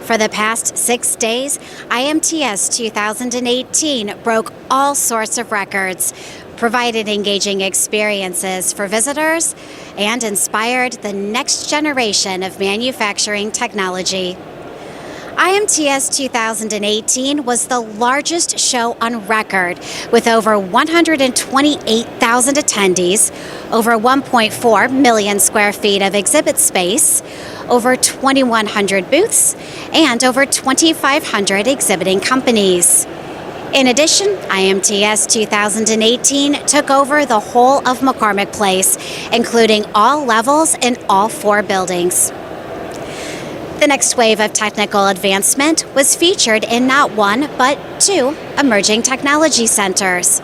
For the past 6 days, IMTS 2018 broke all sorts of records, provided engaging experiences for visitors, and inspired the next generation of manufacturing technology. IMTS 2018 was the largest show on record, with over 128,000 attendees, over 1.4 million square feet of exhibit space, over 2,100 booths, and over 2,500 exhibiting companies. In addition, IMTS 2018 took over the whole of McCormick Place, including all levels in all 4 buildings. The next wave of technical advancement was featured in not 1, but 2 emerging technology centers.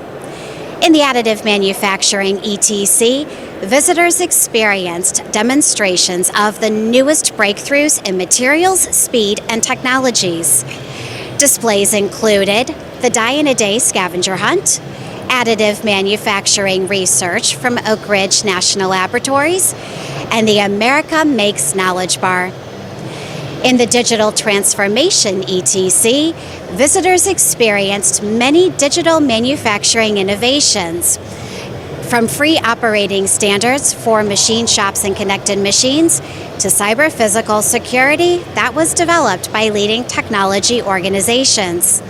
In the additive manufacturing ETC, visitors experienced demonstrations of the newest breakthroughs in materials, speed, and technologies. Displays included the Die-in-a-Day scavenger hunt, additive manufacturing research from Oak Ridge National Laboratories, and the America Makes Knowledge Bar. In the digital transformation ETC, visitors experienced many digital manufacturing innovations, from free operating standards for machine shops and connected machines to cyber-physical security that was developed by leading technology organizations.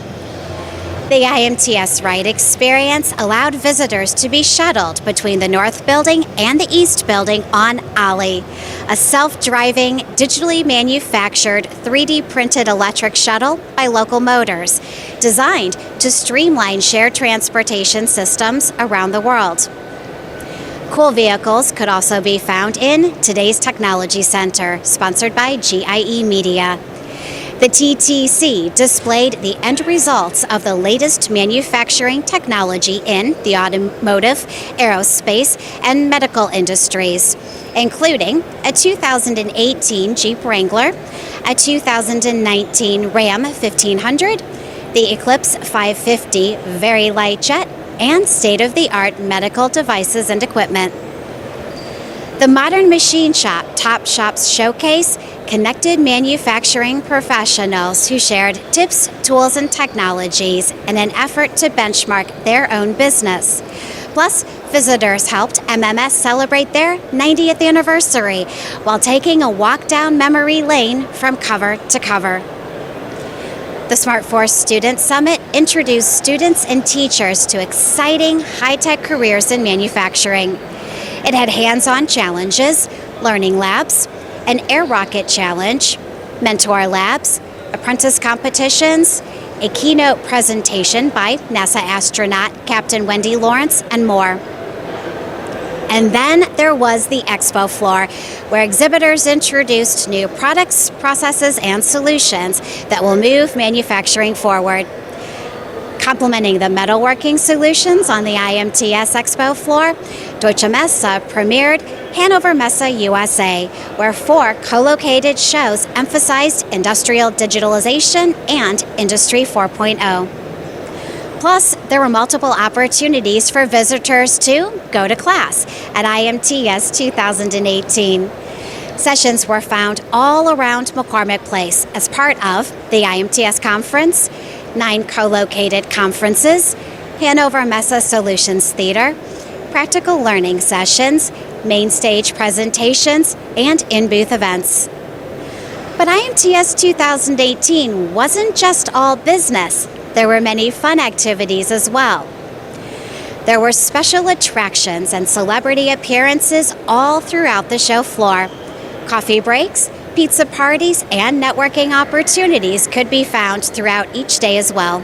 The IMTS Ride experience allowed visitors to be shuttled between the North Building and the East Building on Ollie, a self-driving, digitally manufactured, 3D printed electric shuttle by Local Motors, designed to streamline shared transportation systems around the world. Cool vehicles could also be found in today's Technology Center, sponsored by GIE Media. The TTC displayed the end results of the latest manufacturing technology in the automotive, aerospace, and medical industries, including a 2018 Jeep Wrangler, a 2019 Ram 1500, the Eclipse 550 very light jet, and state-of-the-art medical devices and equipment. The Modern Machine Shop Top Shops Showcase connected manufacturing professionals who shared tips, tools, and technologies in an effort to benchmark their own business. Plus, visitors helped MMS celebrate their 90th anniversary while taking a walk down memory lane from cover to cover. The SmartForce Student Summit introduced students and teachers to exciting high-tech careers in manufacturing. It had hands-on challenges, learning labs, an air rocket challenge, mentor labs, apprentice competitions, a keynote presentation by NASA astronaut Captain Wendy Lawrence, and more. And then there was the expo floor, where exhibitors introduced new products, processes, and solutions that will move manufacturing forward. Complementing the metalworking solutions on the IMTS Expo floor, Deutsche Messe premiered Hanover Messe USA, where 4 co-located shows emphasized industrial digitalization and Industry 4.0. Plus, there were multiple opportunities for visitors to go to class at IMTS 2018. Sessions were found all around McCormick Place as part of the IMTS conference, 9 co-located conferences, Hanover Messe Solutions Theater, practical learning sessions, main stage presentations, and in-booth events. But IMTS 2018 wasn't just all business. There were many fun activities as well. There were special attractions and celebrity appearances all throughout the show floor. Coffee breaks, pizza parties, and networking opportunities could be found throughout each day as well.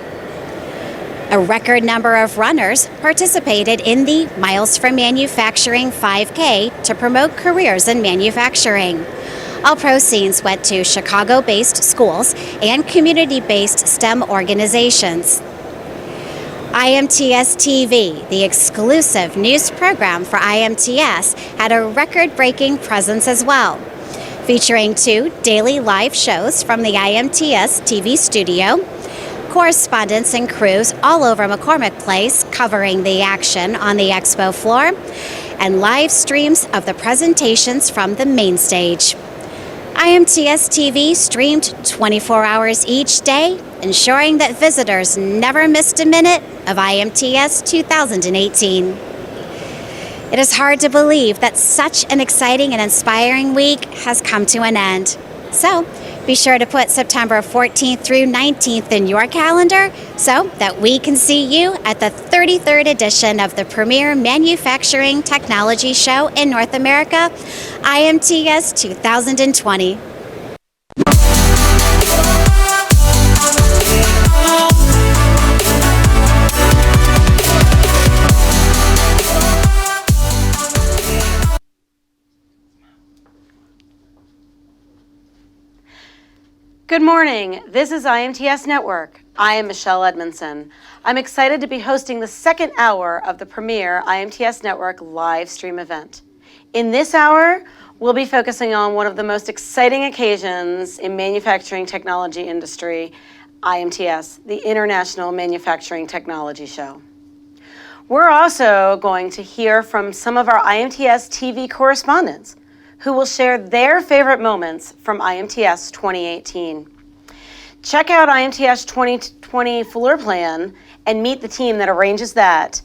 A record number of runners participated in the Miles from Manufacturing 5K to promote careers in manufacturing. All proceeds went to Chicago-based schools and community-based STEM organizations. IMTSTV, the exclusive news program for IMTS, had a record-breaking presence as well, featuring 2 daily live shows from the IMTS TV studio, correspondents and crews all over McCormick Place covering the action on the expo floor, and live streams of the presentations from the main stage. IMTS TV streamed 24 hours each day, ensuring that visitors never missed a minute of IMTS 2018. It is hard to believe that such an exciting and inspiring week has come to an end. So, be sure to put September 14th through 19th in your calendar so that we can see you at the 33rd edition of the premier manufacturing technology show in North America, IMTS 2020. Good morning. This is IMTS Network. I am Michelle Edmonson. I'm excited to be hosting the second hour of the premier IMTS Network live stream event. In this hour, we'll be focusing on one of the most exciting occasions in manufacturing technology industry, IMTS, the International Manufacturing Technology Show. We're also going to hear from some of our IMTS TV correspondents who will share their favorite moments from IMTS 2018. Check out IMTS 2020 floor plan and meet the team that arranges that.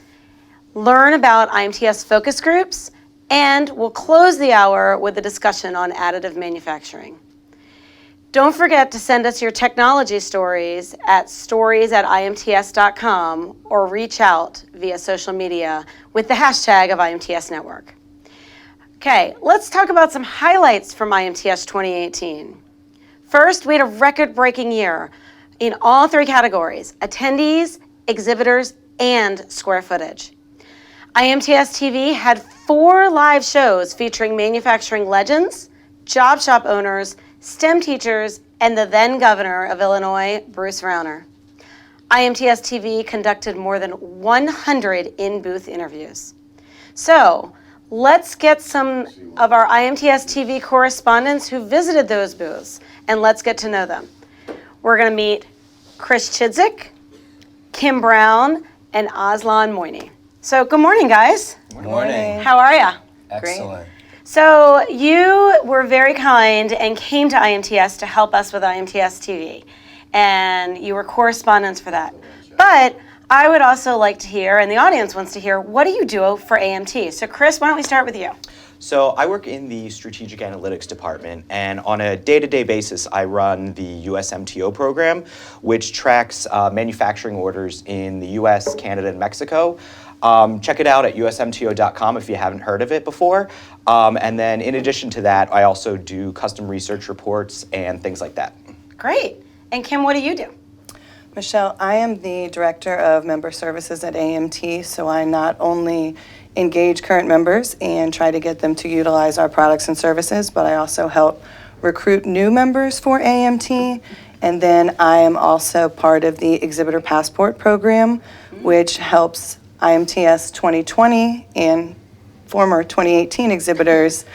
Learn about IMTS focus groups, and we'll close the hour with a discussion on additive manufacturing. Don't forget to send us your technology stories at stories@imts.com or reach out via social media with the hashtag of IMTS Network. Okay, let's talk about some highlights from IMTS 2018. First, we had a record-breaking year in all three categories: attendees, exhibitors, and square footage. IMTS TV had 4 live shows featuring manufacturing legends, job shop owners, STEM teachers, and the then governor of Illinois, Bruce Rauner. IMTS TV conducted more than 100 in-booth interviews. So, let's get some of our IMTS TV correspondents who visited those booths, and let's get to know them. We're going to meet Chris Chidzik, Kim Brown, and Aslan Moini. So good morning, guys. Good morning. How are ya? Excellent. So you were very kind and came to IMTS to help us with IMTS TV, and you were correspondents for that. But I would also like to hear, and the audience wants to hear, what do you do for AMT? So Chris, why don't we start with you? So I work in the Strategic Analytics Department, and on a day-to-day basis, I run the USMTO program, which tracks manufacturing orders in the US, Canada, and Mexico. Check it out at usmto.com if you haven't heard of it before. And then in addition to that, I also do custom research reports and things like that. Great. And Kim, what do you do? Michelle, I am the Director of Member Services at AMT, so I not only engage current members and try to get them to utilize our products and services, but I also help recruit new members for AMT. And then I am also part of the Exhibitor Passport program, which helps IMTS 2020 and former 2018 exhibitors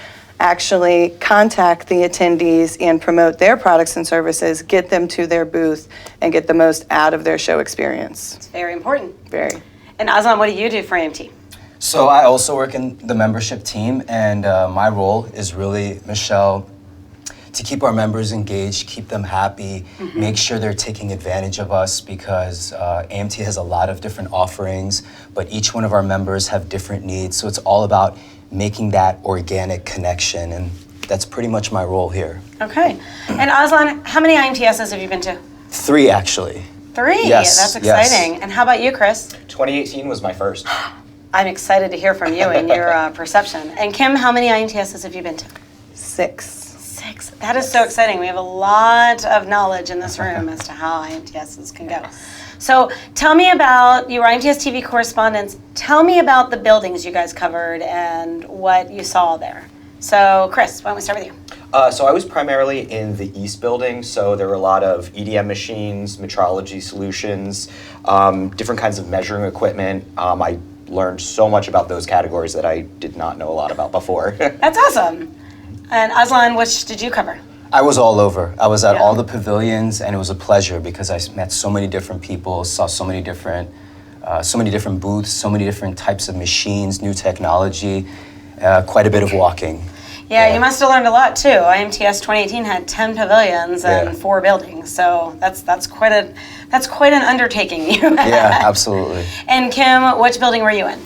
actually contact the attendees and promote their products and services, get them to their booth, and get the most out of their show experience. It's very important. Very. And Aslan, what do you do for AMT? So I also work in the membership team, and my role is really, Michelle, to keep our members engaged, keep them happy, make sure they're taking advantage of us, because AMT has a lot of different offerings, but each one of our members have different needs. So it's all about making that organic connection, and that's pretty much my role here. Okay. And Aslan, how many IMTSs have you been to? 3, actually. 3? Yes, That's exciting. yes. And how about you, Chris? 2018 was my first. I'm excited to hear from you and your perception. And Kim, how many IMTSs have you been to? 6. 6. That is so exciting. We have a lot of knowledge in this room as to how IMTSs can go. So tell me about, you were IMTS TV correspondents, tell me about the buildings you guys covered and what you saw there. So Chris, why don't we start with you? So I was primarily in the East building, so there were a lot of EDM machines, metrology solutions, different kinds of measuring equipment. I learned so much about those categories that I did not know a lot about before. That's awesome. And Aslan, which did you cover? I was all over. I was at all the pavilions, and it was a pleasure because I met so many different people, saw so many different booths, so many different types of machines, new technology, quite a bit of walking. Yeah, you must have learned a lot too. IMTS 2018 had 10 pavilions and 4 buildings, so that's quite an undertaking you had. Yeah, absolutely. And Kim, which building were you in?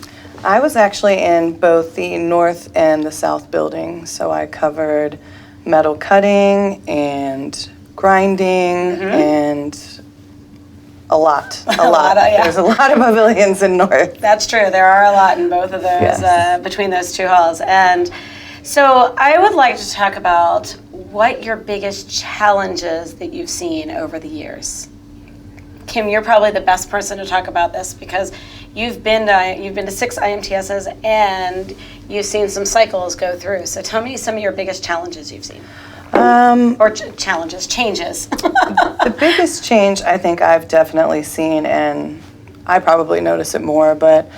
I was actually in both the north and the south building, so I covered metal cutting and grinding and a lot. Yeah. There's a lot of pavilions in north. That's true. There are a lot in both of those, between those 2 halls. And so I would like to talk about what your biggest challenges that you've seen over the years. Kim, you're probably the best person to talk about this because you've been to 6 IMTSs and you've seen some cycles go through. So tell me some of your biggest challenges you've seen. Changes. The biggest change I think I've definitely seen, and I probably notice it more, but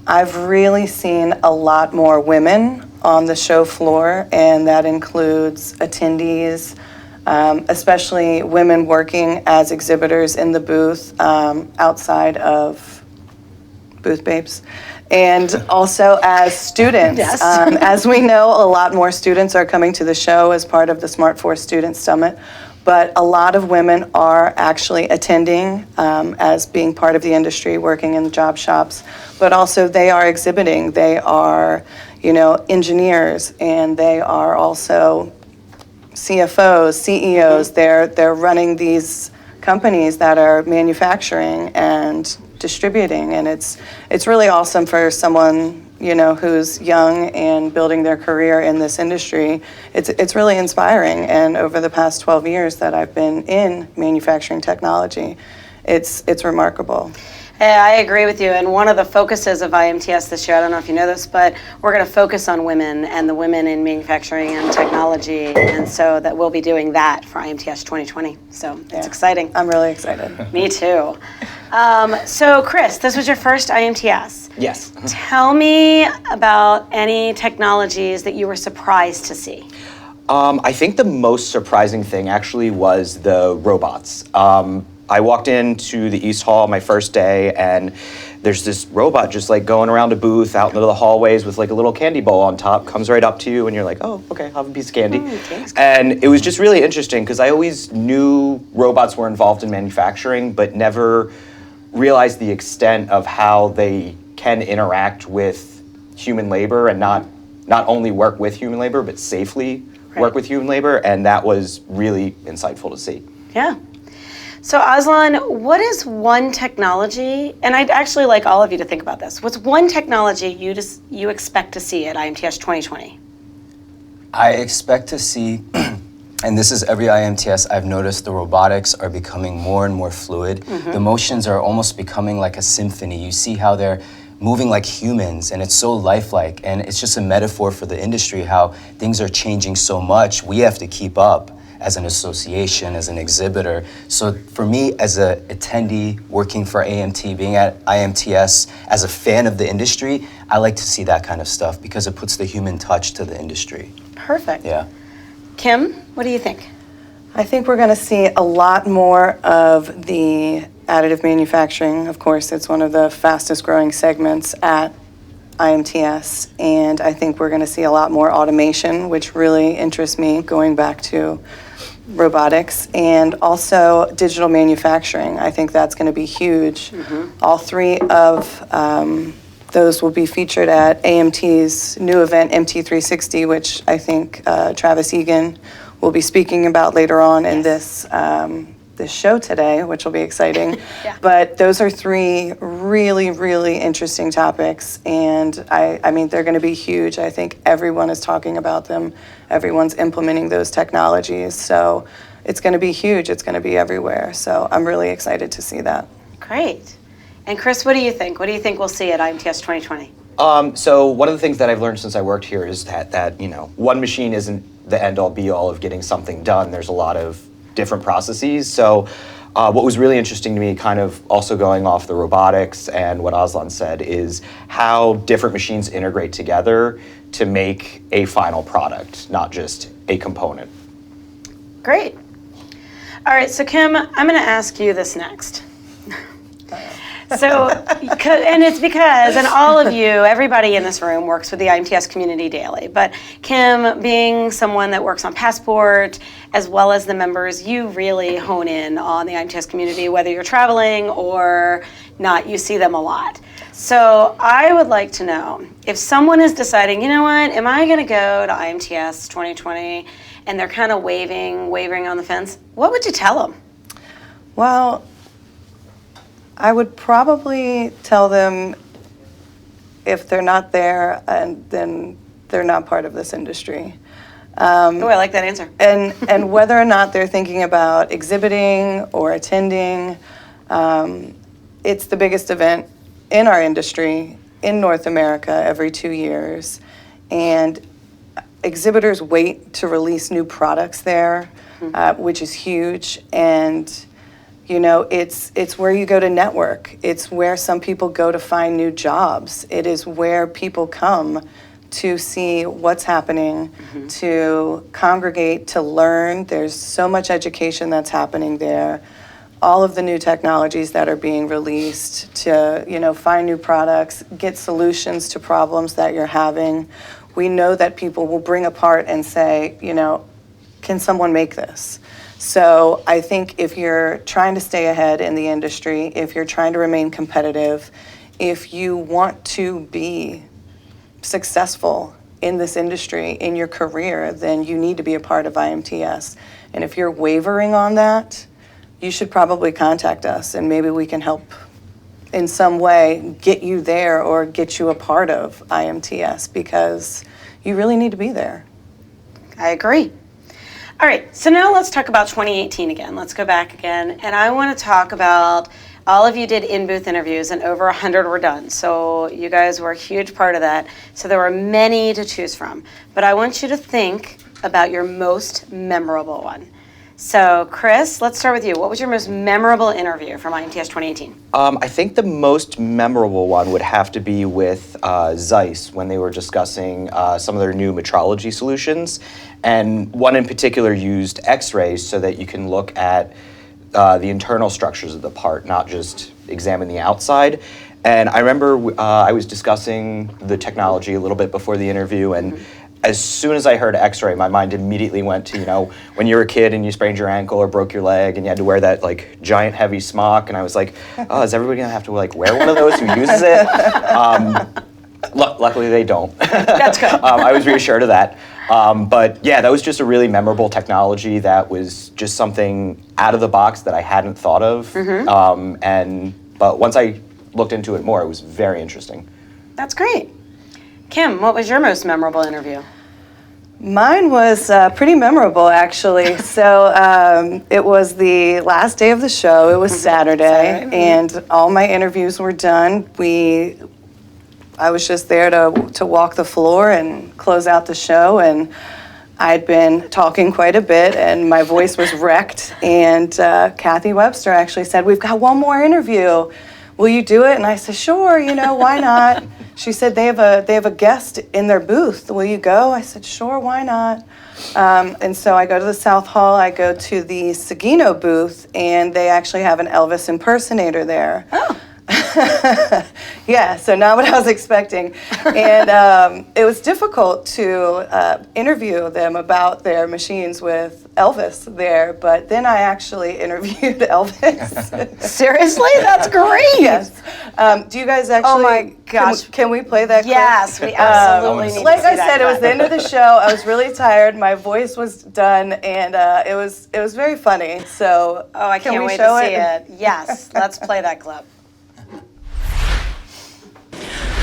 I've really seen a lot more women on the show floor, and that includes attendees, especially women working as exhibitors in the booth outside of booth babes. And also as students. Yes. As we know, a lot more students are coming to the show as part of the Smart Force Student Summit, but a lot of women are actually attending as being part of the industry, working in the job shops, but also they are exhibiting. They are, engineers, and they are also CFOs, CEOs. They're running these companies that are manufacturing and distributing, and it's really awesome for someone who's young and building their career in this industry. It's really inspiring, and over the past 12 years that I've been in manufacturing technology, it's remarkable. I agree with you, and one of the focuses of IMTS this year, I don't know if you know this, but we're going to focus on women and the women in manufacturing and technology, and so that we'll be doing that for IMTS 2020, so it's exciting. I'm really excited. Me too. So Chris, this was your first IMTS. Yes. Tell me about any technologies that you were surprised to see. I think the most surprising thing actually was the robots. I walked into the East Hall my first day, and there's this robot just like going around a booth out into the hallways with like a little candy bowl on top, comes right up to you, and you're like, oh, okay, I'll have a piece of candy. And it was just really interesting because I always knew robots were involved in manufacturing, but never realized the extent of how they can interact with human labor and not only work with human labor, but safely work with human labor, and that was really insightful to see. Yeah. So Aslan, what is one technology, and I'd actually like all of you to think about this, what's one technology you expect to see at IMTS 2020? I expect to see, and this is every IMTS, I've noticed the robotics are becoming more and more fluid. The motions are almost becoming like a symphony. You see how they're moving like humans, and it's so lifelike, and it's just a metaphor for the industry, how things are changing so much. We have to keep up as an association, as an exhibitor. So for me, as an attendee working for AMT, being at IMTS, as a fan of the industry, I like to see that kind of stuff because it puts the human touch to the industry. Perfect. Yeah. Kim, what do you think? I think we're going to see a lot more of the additive manufacturing. Of course, it's one of the fastest growing segments at IMTS, and I think we're going to see a lot more automation, which really interests me, going back to robotics, and also digital manufacturing. I think that's going to be huge. All 3 of those will be featured at AMT's new event, MT360, which I think Travis Egan will be speaking about later on in this show today, which will be exciting. But those are 3 really, really interesting topics, and I mean, they're going to be huge. I think everyone is talking about them. Everyone's implementing those technologies, so it's going to be huge. It's going to be everywhere, so I'm really excited to see that. Great. And Chris, what do you think? What do you think we'll see at IMTS 2020? So one of the things that I've learned since I worked here is that one machine isn't the end-all be-all of getting something done. There's a lot of different processes. So what was really interesting to me, kind of also going off the robotics and what Aslan said, is how different machines integrate together to make a final product, not just a component. Great. All right, so Kim, I'm going to ask you this next. So, and it's because, and all of you, everybody in this room works with the IMTS community daily. But Kim, being someone that works on Passport, as well as the members, you really hone in on the IMTS community, whether you're traveling or not, you see them a lot. So I would like to know, if someone is deciding, you know what, am I going to go to IMTS 2020, and they're kind of wavering on the fence, what would you tell them? Well, I would probably tell them if they're not there, and then they're not part of this industry. Oh, I like that answer. And whether or not they're thinking about exhibiting or attending, it's the biggest event in our industry in North America every 2 years. And exhibitors wait to release new products there, which is huge. And you know, it's where you go to network. It's where some people go to find new jobs. It is where people come to see what's happening, to congregate, to learn. There's so much education that's happening there. All of the new technologies that are being released to, you know, find new products, get solutions to problems that you're having. We know that people will bring a part and say, you know, can someone make this? So I think if you're trying to stay ahead in the industry, if you're trying to remain competitive, if you want to be successful in this industry, in your career, then you need to be a part of IMTS. And if you're wavering on that, you should probably contact us, and maybe we can help in some way get you there or get you a part of IMTS, because you really need to be there. I agree. All right, so now let's talk about 2018 again. Let's go back again, and I want to talk about, all of you did in-booth interviews, and over 100 were done, so you guys were a huge part of that. So there were many to choose from, but I want you to think about your most memorable one. So Chris, let's start with you. What was your most memorable interview from IMTS 2018? I think the most memorable one would have to be with Zeiss, when they were discussing some of their new metrology solutions. And one in particular used X-rays so that you can look at the internal structures of the part, not just examine the outside. And I remember I was discussing the technology a little bit before the interview, and as soon as I heard X-ray, my mind immediately went to, you know, when you were a kid and you sprained your ankle or broke your leg and you had to wear that like giant heavy smock, and I was like, oh, is everybody gonna have to like wear one of those who uses it? Luckily they don't. That's good. I was reassured of that. But yeah, that was just a really memorable technology that was just something out of the box that I hadn't thought of. But once I looked into it more, it was very interesting. That's great. Kim, what was your most memorable interview? Mine was pretty memorable, actually. So it was the last day of the show. It was Saturday, and all my interviews were done. I was just there to walk the floor and close out the show, and I'd been talking quite a bit, and my voice was wrecked. And Kathy Webster actually said, "We've got one more interview. Will you do it?" And I said, "Sure, you know, why not?" She said, they have a guest in their booth. Will you go? I said, "Sure, why not?" And so I go to the South Hall. I go to the Sagino booth, and they actually have an Elvis impersonator there. Oh. Yeah, so not what I was expecting. And it was difficult to interview them about their machines with Elvis there, but then I actually interviewed Elvis. Seriously? That's great. Yes. Do you guys actually? Oh my gosh. Can we play that clip? Yes, we absolutely need to Like see I that said, it was clip. the end of the show. I was really tired. My voice was done, and it was very funny. So Oh, I can can't we wait show to see it. Yes, let's play that clip.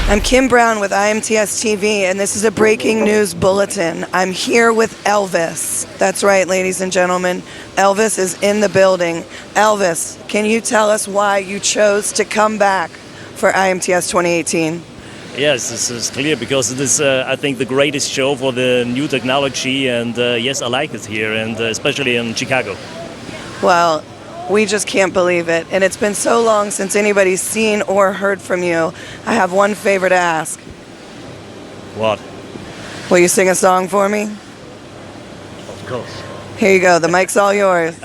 I'm Kim Brown with IMTSTV, and this is a breaking news bulletin. I'm here with Elvis. That's right, ladies and gentlemen. Elvis is in the building. Elvis, can you tell us why you chose to come back for IMTS 2018? Yes, this is clear because it is, I think, the greatest show for the new technology, and yes, I like it here, and especially in Chicago. Well, we just can't believe it. And it's been so long since anybody's seen or heard from you. I have one favor to ask. What? Will you sing a song for me? Of course. Here you go. The mic's all yours.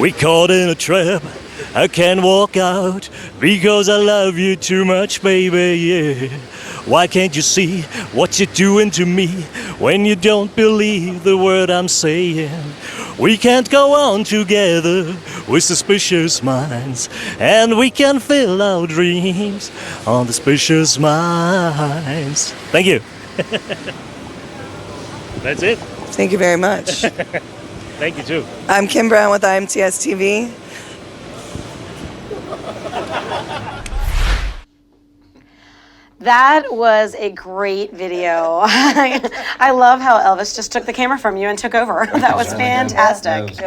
We caught in a trap, I can't walk out because I love you too much, baby, yeah. Why can't you see what you're doing to me when you don't believe the word I'm saying? We can't go on together with suspicious minds, and we can fill our dreams on suspicious minds. Thank you. That's it. Thank you very much. Thank you too. I'm Kim Brown with IMTSTV. That was a great video. I love how Elvis just took the camera from you and took over. That was fantastic.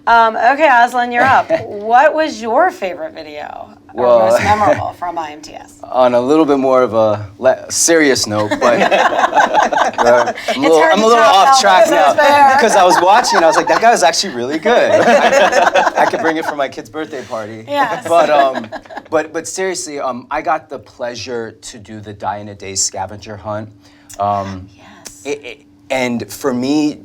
Okay, Aslan, you're up. What was your favorite video or Well, most memorable from IMTS? On a little bit more of a serious note, but I'm a little top, off track Elvis, now it's fair. because I was watching. I was like, that guy was actually really good. I could bring it for my kid's birthday party. Yes. But seriously, I got the pleasure to do the Die in a Day scavenger hunt. Yes. And for me,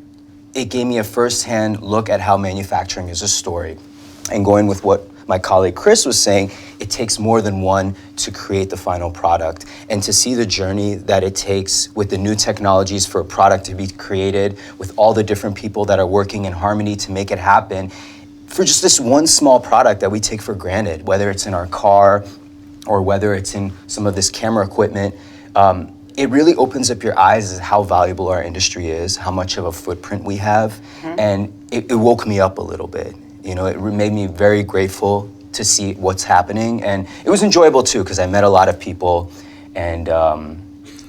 it gave me a first-hand look at how manufacturing is a story. And going with what my colleague Chris was saying, it takes more than one to create the final product. And to see the journey that it takes with the new technologies for a product to be created, with all the different people that are working in harmony to make it happen, for just this one small product that we take for granted, whether it's in our car or whether it's in some of this camera equipment, it really opens up your eyes as how valuable our industry is, how much of a footprint we have, and it woke me up a little bit. You know, it made me very grateful to see what's happening, and it was enjoyable too because I met a lot of people, and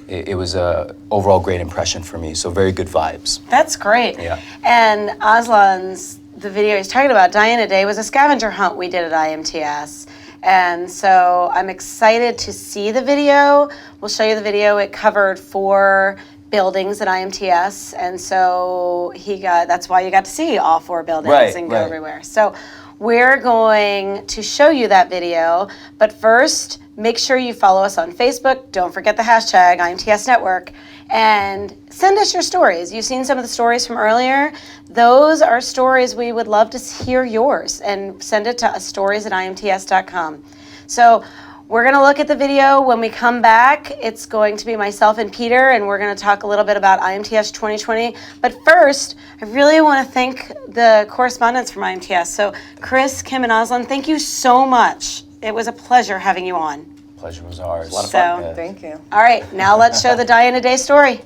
it was a overall great impression for me. So very good vibes. That's great. Yeah. And Aslan's, the video he's talking about, Die in a Day, was a scavenger hunt we did at IMTS. And so I'm excited to see the video. We'll show you the video. It covered 4 buildings at IMTS, and so that's why you got to see all 4 buildings and go everywhere. So we're going to show you that video, but first, make sure you follow us on Facebook. Don't forget the hashtag IMTS Network, and send us your stories. You've seen some of the stories from earlier. Those are stories we would love to hear yours, and send it to us, stories@imts.com. So we're going to look at the video. When we come back, it's going to be myself and Peter, and we're going to talk a little bit about IMTS 2020. But first, I really want to thank the correspondents from IMTS. So Chris, Kim, and Aslan, thank you so much. It was a pleasure having you on. Pleasure was ours. A lot of fun. Yeah. Thank you. All right, now let's show the Die in a Day story.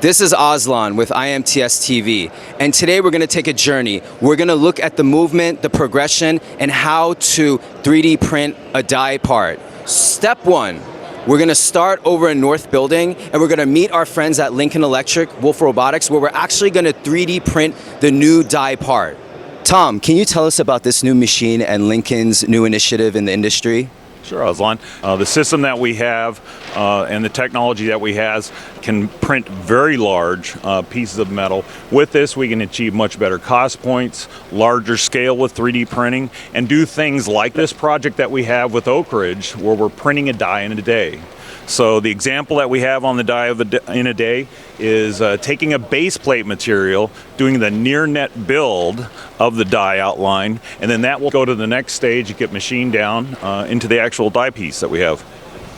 This is Aslan with IMTSTV, and today we're going to take a journey. We're going to look at the movement, the progression, and how to 3D print a die part. Step 1, we're going to start over in North Building, and we're going to meet our friends at Lincoln Electric, Wolf Robotics, where we're actually going to 3D print the new die part. Tom, can you tell us about this new machine and Lincoln's new initiative in the industry? Sure, Aslan. The system that we have and the technology that we have can print very large pieces of metal. With this, we can achieve much better cost points, larger scale with 3D printing, and do things like this project that we have with Oak Ridge, where we're printing a die in a day. So the example that we have on the die in a day is taking a base plate material, doing the near net build of the die outline, and then that will go to the next stage and get machined down into the actual die piece that we have.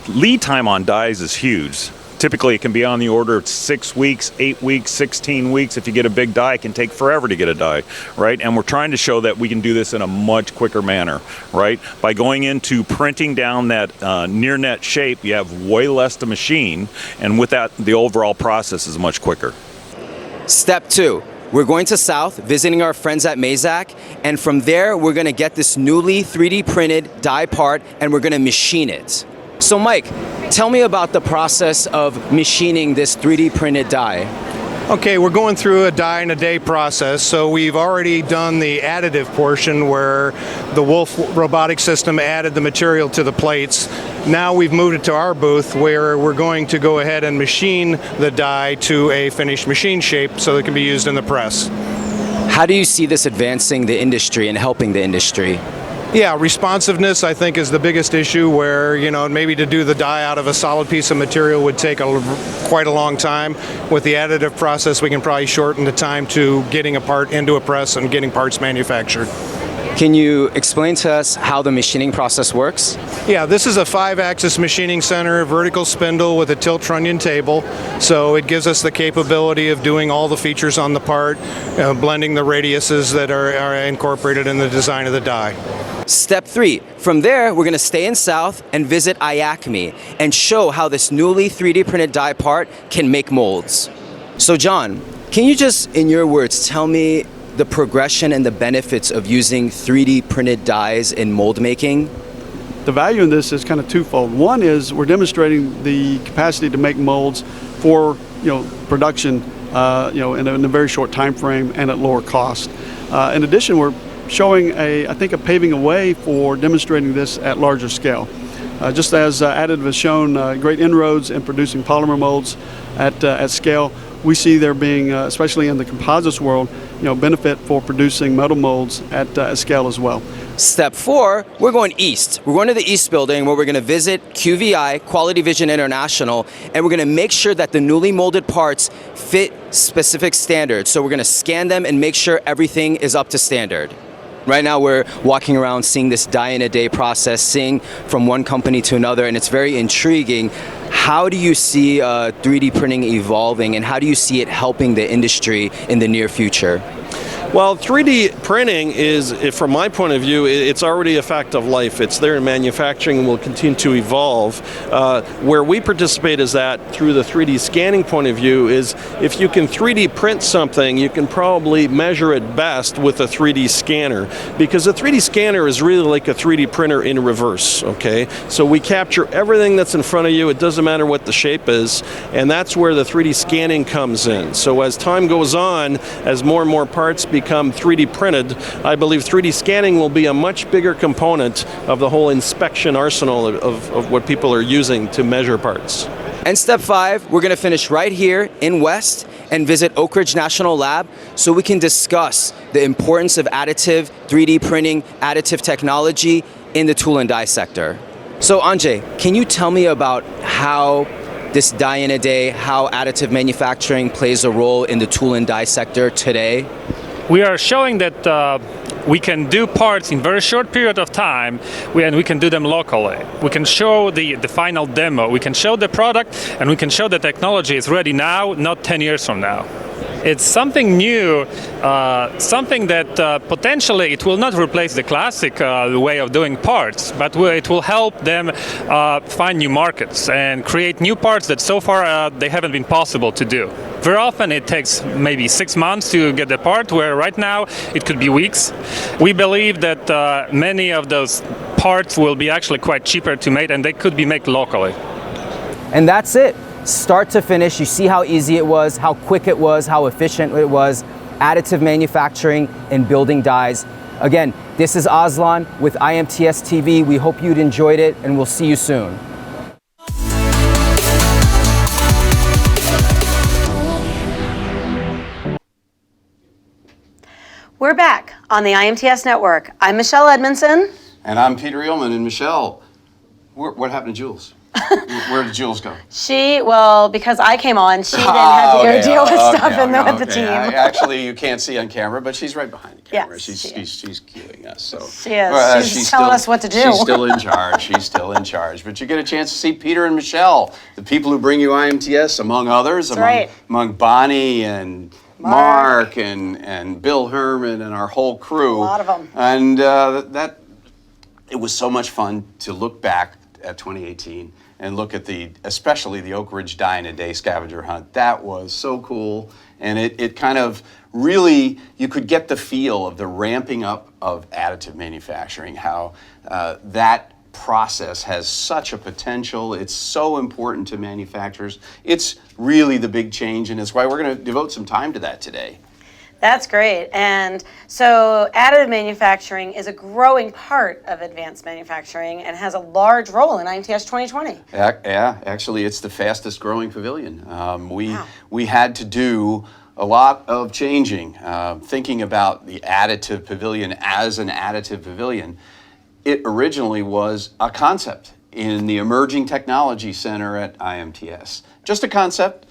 Lead time on dies is huge. Typically, it can be on the order of 6 weeks, 8 weeks, 16 weeks. If you get a big die, it can take forever to get a die, right? And we're trying to show that we can do this in a much quicker manner, right? By going into printing down that near net shape, you have way less to machine, and with that, the overall process is much quicker. Step 2. We're going to South, visiting our friends at Mazak, and from there, we're going to get this newly 3D printed die part, and we're going to machine it. So Mike, tell me about the process of machining this 3D printed die. Okay, we're going through a die in a day process. So we've already done the additive portion where the Wolf robotic system added the material to the plates. Now we've moved it to our booth where we're going to go ahead and machine the die to a finished machine shape so it can be used in the press. How do you see this advancing the industry and helping the industry? Yeah, responsiveness I think is the biggest issue where, maybe to do the die out of a solid piece of material would take quite a long time. With the additive process, we can probably shorten the time to getting a part into a press and getting parts manufactured. Can you explain to us how the machining process works? Yeah, this is a 5-axis machining center, vertical spindle with a tilt trunnion table. So it gives us the capability of doing all the features on the part, blending the radiuses that are incorporated in the design of the die. Step 3. From there, we're going to stay in South and visit IACME and show how this newly 3D printed die part can make molds. So John, can you just, in your words, tell me the progression and the benefits of using 3D printed dies in mold making? The value in this is kind of twofold. One is we're demonstrating the capacity to make molds for production in a very short time frame and at lower cost. In addition, we're showing I think paving a way for demonstrating this at larger scale. Just as additive has shown great inroads in producing polymer molds at scale, we see there being, especially in the composites world, benefit for producing metal molds at scale as well. Step 4, we're going east. We're going to the East Building where we're going to visit QVI, Quality Vision International, and we're going to make sure that the newly molded parts fit specific standards. So we're going to scan them and make sure everything is up to standard. Right now we're walking around seeing this die-in-a-day process, seeing from one company to another, and it's very intriguing. How do you see 3D printing evolving, and how do you see it helping the industry in the near future? Well, 3D printing is, from my point of view, it's already a fact of life. It's there in manufacturing and will continue to evolve. Where we participate is that through the 3D scanning point of view is if you can 3D print something, you can probably measure it best with a 3D scanner, because a 3D scanner is really like a 3D printer in reverse, okay? So we capture everything that's in front of you. It doesn't matter what the shape is, and that's where the 3D scanning comes in. So as time goes on, as more and more parts become 3D printed, I believe 3D scanning will be a much bigger component of the whole inspection arsenal of what people are using to measure parts. And step 5, we're going to finish right here in West and visit Oak Ridge National Lab so we can discuss the importance of additive 3D printing, additive technology in the tool and die sector. So Anjay, can you tell me about how this die-in-a-day, how additive manufacturing plays a role in the tool and die sector today? We are showing that we can do parts in a very short period of time, and we can do them locally. We can show the final demo, we can show the product, and we can show the technology is ready now, not 10 years from now. It's something new, something that potentially it will not replace the classic way of doing parts, but it will help them find new markets and create new parts that so far they haven't been possible to do. Very often it takes maybe 6 months to get the part, where right now it could be weeks. We believe that many of those parts will be actually quite cheaper to make, and they could be made locally. And that's it. Start to finish, you see how easy it was, how quick it was, how efficient it was. Additive manufacturing and building dies. Again, this is Aslan with IMTSTV. We hope you'd enjoyed it, and we'll see you soon. We're back on the IMTS network. I'm Michelle Edmonson. And I'm Peter Eelman. And Michelle, what happened to Jules? Where did Jules go? Because I came on, she then had to go deal with stuff with the team. Actually, you can't see on camera, but she's right behind the camera. Yes, she's cueing us. So she is. She's telling us what to do. She's still in charge. She's still in charge. But you get a chance to see Peter and Michelle, the people who bring you IMTS, among others, among Bonnie and Mark and Bill Herman and our whole crew. A lot of them. And it was so much fun to look back at 2018 and look at especially the Oak Ridge Die-in-a-Day scavenger hunt. That was so cool, and it kind of really, you could get the feel of the ramping up of additive manufacturing, how that process has such a potential. It's so important to manufacturers. It's really the big change, and it's why we're going to devote some time to that today. That's great. And so additive manufacturing is a growing part of advanced manufacturing and has a large role in IMTS 2020. Yeah, actually it's the fastest growing pavilion. We had to do a lot of changing, thinking about the additive pavilion as an additive pavilion. it originally was a concept in the Emerging Technology Center at IMTS. Just a concept.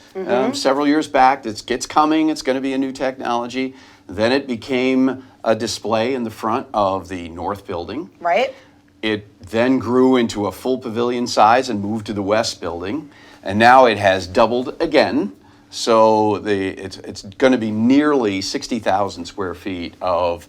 Several years back, it's coming, it's going to be a new technology. Then it became a display in the front of the North Building. Right. It then grew into a full pavilion size and moved to the West Building. And now it has doubled again. So it's going to be nearly 60,000 square feet of,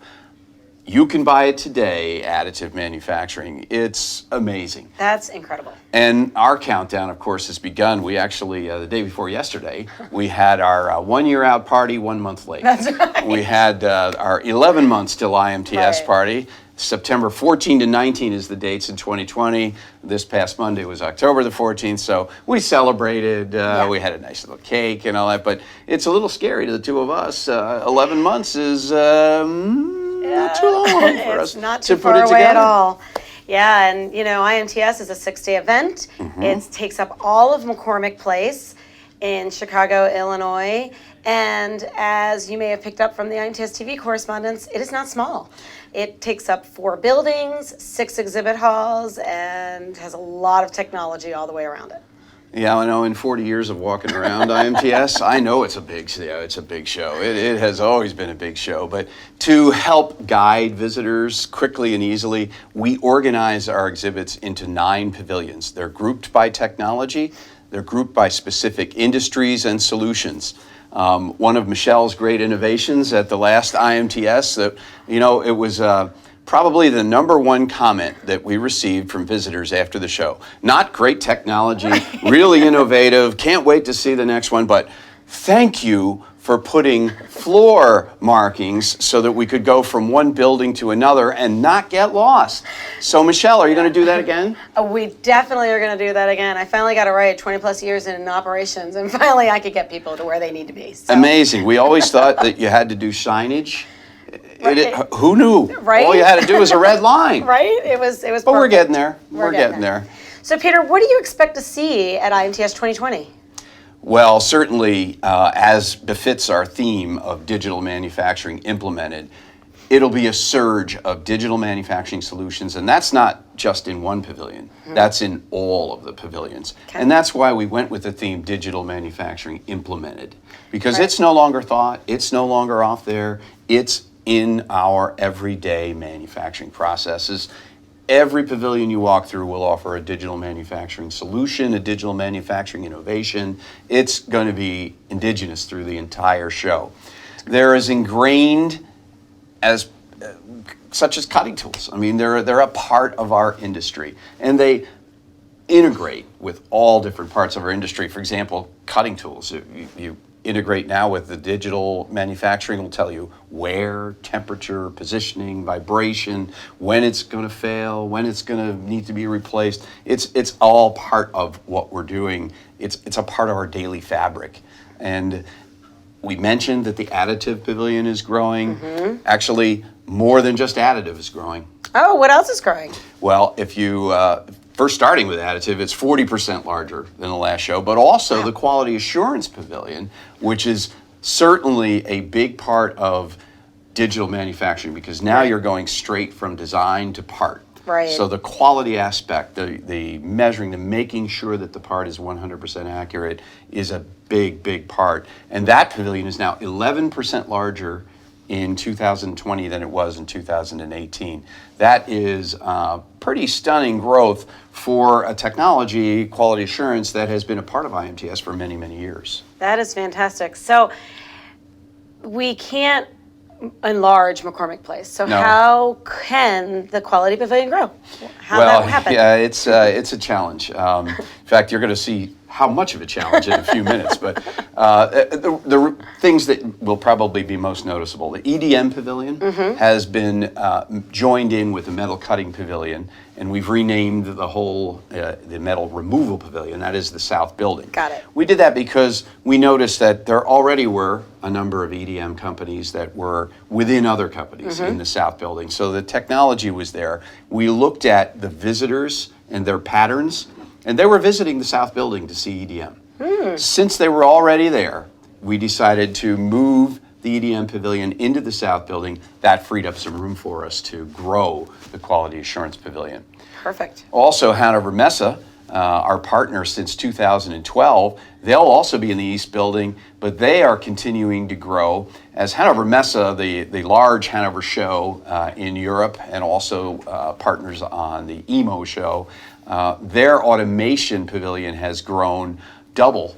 you can buy it today, additive manufacturing. It's amazing. That's incredible. And our countdown, of course, has begun. We actually, the day before yesterday, we had our 1 year out party 1 month late. That's right. We had our 11 months till IMTS party. September 14 to 19 is the dates in 2020. This past Monday was October the 14th, so we celebrated. We had a nice little cake and all that, but it's a little scary to the two of us. 11 months is not too long for us not to too put far it away at together. all. Yeah, and IMTS is a 6-day event. It takes up all of McCormick Place in Chicago, Illinois. And as you may have picked up from the IMTSTV correspondence, it is not small. It takes up 4 buildings, 6 exhibit halls, and has a lot of technology all the way around it. Yeah, I know. In 40 years of walking around IMTS, I know it's a big show. It has always been a big show. But to help guide visitors quickly and easily, we organize our exhibits into 9 pavilions. They're grouped by technology. They're grouped by specific industries and solutions. One of Michelle's great innovations at the last IMTS, that it was probably the #1 comment that we received from visitors after the show. Not great technology, really innovative, can't wait to see the next one, but thank you for putting floor markings so that we could go from one building to another and not get lost. So Michelle, are you going to do that again? We definitely are going to do that again. I finally got it right 20 plus years in operations, and finally I could get people to where they need to be. So. Amazing. We always thought that you had to do signage. Who knew? Right? All you had to do was a red line. Right? It was But perfect. we're getting there. We're getting there. So Peter, what do you expect to see at IMTS 2020? Well, certainly, as befits our theme of digital manufacturing implemented, it'll be a surge of digital manufacturing solutions, and that's not just in one pavilion. That's in all of the pavilions. Okay. And that's why we went with the theme digital manufacturing implemented, because it's no longer thought, it's no longer off there, it's in our everyday manufacturing processes. Every pavilion you walk through will offer a digital manufacturing solution, a digital manufacturing innovation. It's going to be indigenous through the entire show. They're as ingrained as such as cutting tools. I mean, they're a part of our industry, and they integrate with all different parts of our industry. For example, cutting tools. You integrate now with the digital manufacturing, will tell you where, temperature, positioning, vibration, when it's going to fail, when it's going to need to be replaced. It's all part of what we're doing. It's a part of our daily fabric. And we mentioned that the additive pavilion is growing. Actually, more than just additive is growing. Oh, what else is growing? Well, if you first starting with additive, it's 40% larger than the last show, but also the quality assurance pavilion, which is certainly a big part of digital manufacturing, because now you're going straight from design to part. Right. So the quality aspect, the measuring, the making sure that the part is 100% accurate is a big, big part. And that pavilion is now 11% larger in 2020 than it was in 2018. That is pretty stunning growth for a technology, quality assurance, that has been a part of IMTS for many, many years. That is fantastic. So we can't enlarge McCormick Place. So No. how can the quality pavilion grow? How that will happen? Yeah, it's a challenge. In fact, you're going to see how much of a challenge in a few minutes. But the things that will probably be most noticeable: the EDM pavilion has been joined in with the metal cutting pavilion, and we've renamed the whole the metal removal pavilion. That is the South Building. Got it. We did that because we noticed that there already were a number of EDM companies that were within other companies in the South Building. So the technology was there. We looked at the visitors and their patterns, and they were visiting the South Building to see EDM. Since they were already there, we decided to move the EDM Pavilion into the South Building. That freed up some room for us to grow the Quality Assurance Pavilion. Perfect. Also, Hanover Messe, our partner since 2012, they'll also be in the East Building, but they are continuing to grow. As Hanover Messe, the large Hanover show in Europe, and also partners on the EMO show, their automation pavilion has grown double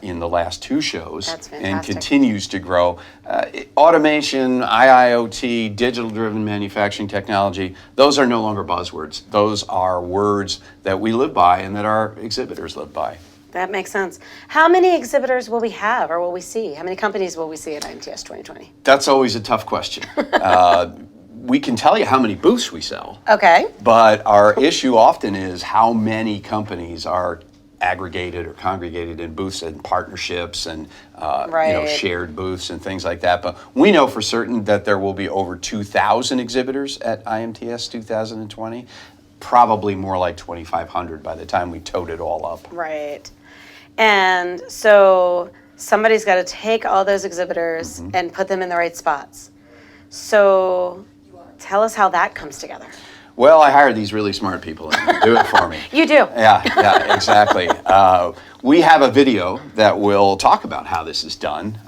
in the last 2 shows. That's and fantastic. continues to grow. Automation, IIoT, digital-driven manufacturing technology, those are no longer buzzwords. Those are words that we live by and that our exhibitors live by. That makes sense. How many exhibitors will we have or will we see? How many companies will we see at IMTS 2020? That's always a tough question. We can tell you how many booths we sell, Okay. but our issue often is how many companies are aggregated or congregated in booths and partnerships and Right. shared booths and things like that. But we know for certain that there will be over 2,000 exhibitors at IMTS 2020, probably more like 2,500 by the time we tote it all up. Right. And so somebody's got to take all those exhibitors and put them in the right spots. So tell us how that comes together. Well, I hired these really smart people to do it for me. You do. Yeah, exactly. We have a video that will talk about how this is done.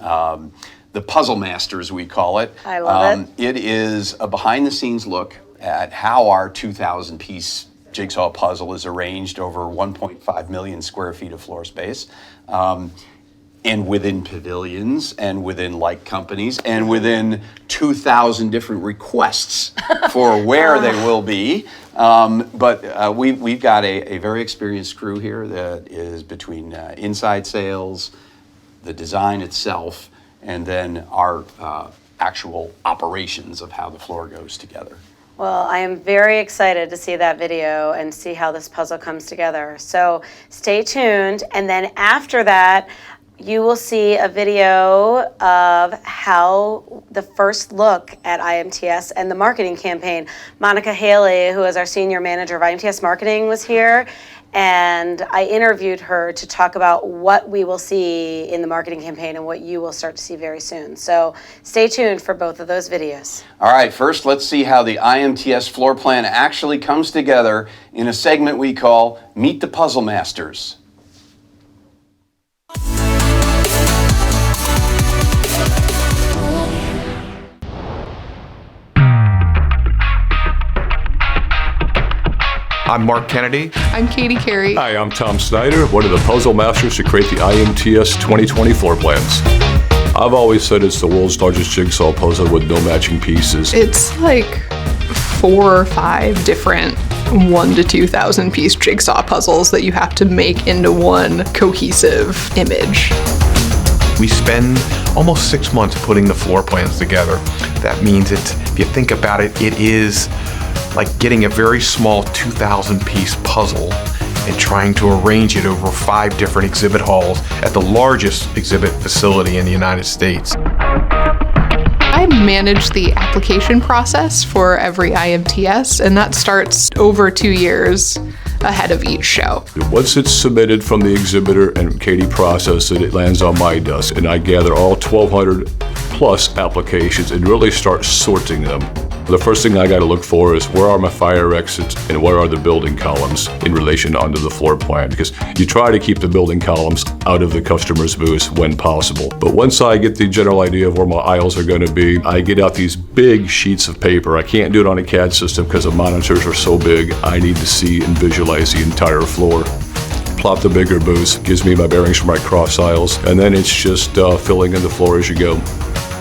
The Puzzle Masters, we call it. I love it. It is a behind-the-scenes look at how our 2,000-piece jigsaw puzzle is arranged over 1.5 million square feet of floor space. And within pavilions, and within like companies, and within 2,000 different requests for where they will be. But we've got a very experienced crew here that is between inside sales, the design itself, and then our actual operations of how the floor goes together. Well, I am very excited to see that video and see how this puzzle comes together. So stay tuned. And then after that, you will see a video of how the first look at IMTS and the marketing campaign. Monica Haley, who is our senior manager of IMTS marketing, was here, and I interviewed her to talk about what we will see in the marketing campaign and what you will start to see very soon. So stay tuned for both of those videos. All right, first let's see how the IMTS floor plan actually comes together in a segment we call Meet the Puzzle Masters. I'm Mark Kennedy. I'm Katie Carey. Hi, I'm Tom Snyder, one of the puzzle masters to create the IMTS 2020 floor plans. I've always said it's the world's largest jigsaw puzzle with no matching pieces. It's like 4 or 5 different 1 to 2,000 piece jigsaw puzzles that you have to make into one cohesive image. We spend almost 6 months putting the floor plans together. That means if you think about it, it is like getting a very small 2,000 piece puzzle and trying to arrange it over 5 different exhibit halls at the largest exhibit facility in the United States. I manage the application process for every IMTS, and that starts over 2 years ahead of each show. Once it's submitted from the exhibitor and Katie processes it, it lands on my desk, and I gather all 1,200 plus applications and really start sorting them. The first thing I got to look for is where are my fire exits and where are the building columns in relation onto the floor plan, because you try to keep the building columns out of the customer's booths when possible. But once I get the general idea of where my aisles are going to be, I get out these big sheets of paper. I can't do it on a CAD system because the monitors are so big. I need to see and visualize the entire floor. Plot the bigger booths, gives me my bearings for my cross aisles, and then it's just filling in the floor as you go.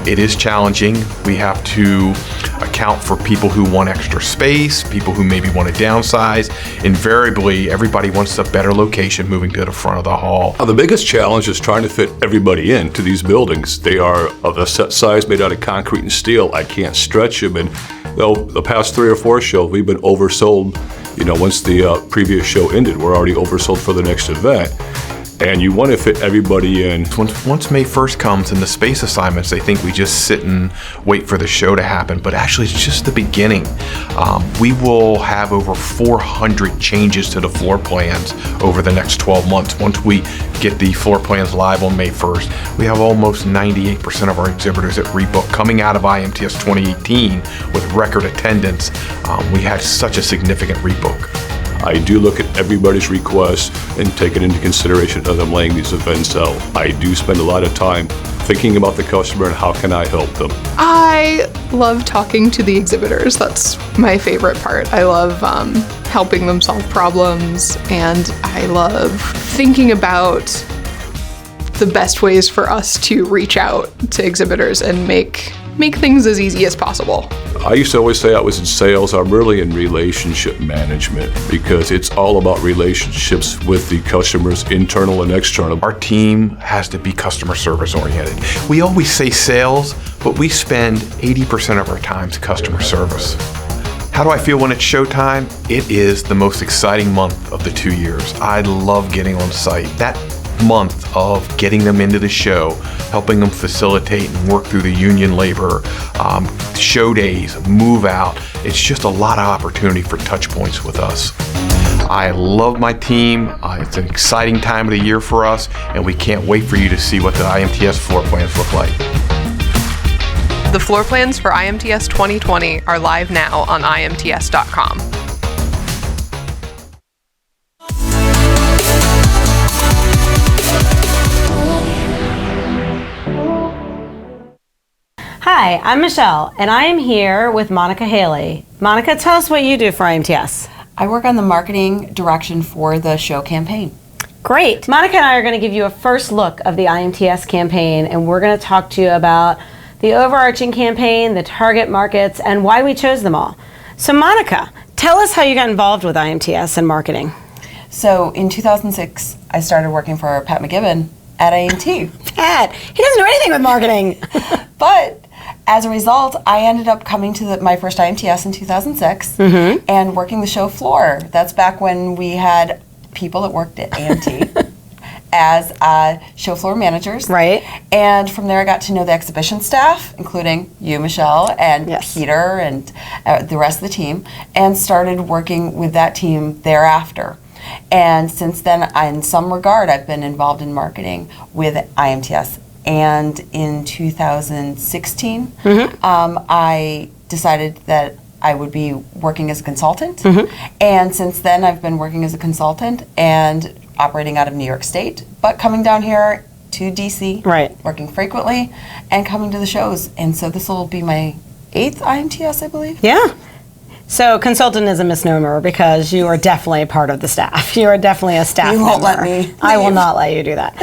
It is challenging. We have to account for people who want extra space, people who maybe want to downsize. Invariably, everybody wants a better location moving to the front of the hall. The biggest challenge is trying to fit everybody into these buildings. They are of a set size made out of concrete and steel. I can't stretch them, and the past 3 or 4 shows, we've been oversold. Once the previous show ended, we're already oversold for the next event. and you want to fit everybody in. Once May 1st comes and the space assignments, they think we just sit and wait for the show to happen, but actually it's just the beginning. We will have over 400 changes to the floor plans over the next 12 months. Once we get the floor plans live on May 1st, we have almost 98% of our exhibitors at rebook coming out of IMTS 2018 with record attendance. We had such a significant rebook. I do look at everybody's requests and take it into consideration as I'm laying these events out. I do spend a lot of time thinking about the customer and how can I help them. I love talking to the exhibitors. That's my favorite part. I love helping them solve problems, and I love thinking about the best ways for us to reach out to exhibitors and make things as easy as possible. I used to always say I was in sales. I'm really in relationship management because it's all about relationships with the customers, internal and external. Our team has to be customer service oriented. We always say sales, but we spend 80% of our time to customer service. How do I feel when it's showtime? It is the most exciting month of the 2 years. I love getting on site. That month of getting them into the show, helping them facilitate and work through the union labor, show days, move out. It's just a lot of opportunity for touch points with us. I love my team. It's an exciting time of the year for us, and we can't wait for you to see what the IMTS floor plans look like. The floor plans for IMTS 2020 are live now on IMTS.com. Hi, I'm Michelle, and I am here with Monica Haley. Monica, tell us what you do for IMTS. I work on the marketing direction for the show campaign. Great. Monica and I are going to give you a first look of the IMTS campaign, and we're going to talk to you about the overarching campaign, the target markets, and why we chose them all. So Monica, tell us how you got involved with IMTS and marketing. So in 2006, I started working for Pat McGibbon at AMT. Pat, he doesn't know anything with marketing. But as a result, I ended up coming to my first IMTS in 2006 and working the show floor. That's back when we had people that worked at AMT as show floor managers. Right. And from there I got to know the exhibition staff, including you, Michelle, and Peter, and the rest of the team, and started working with that team thereafter. And since then, in some regard, I've been involved in marketing with IMTS. And in 2016, I decided that I would be working as a consultant. And since then, I've been working as a consultant and operating out of New York State, but coming down here to DC, working frequently, and coming to the shows. And so this will be my 8th IMTS, I believe. Yeah. So consultant is a misnomer because you are definitely a part of the staff. You are definitely a staff member. You won't let me leave. I will not let you do that.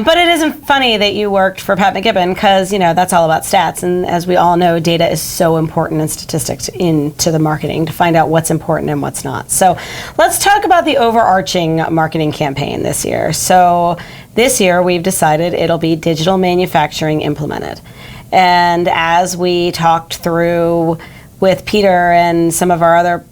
But it isn't funny that you worked for Pat McGibbon because, you know, that's all about stats. And as we all know, data is so important in statistics into the marketing to find out what's important and what's not. So let's talk about the overarching marketing campaign this year. So this year we've decided it'll be digital manufacturing implemented. And as we talked through with Peter and some of our other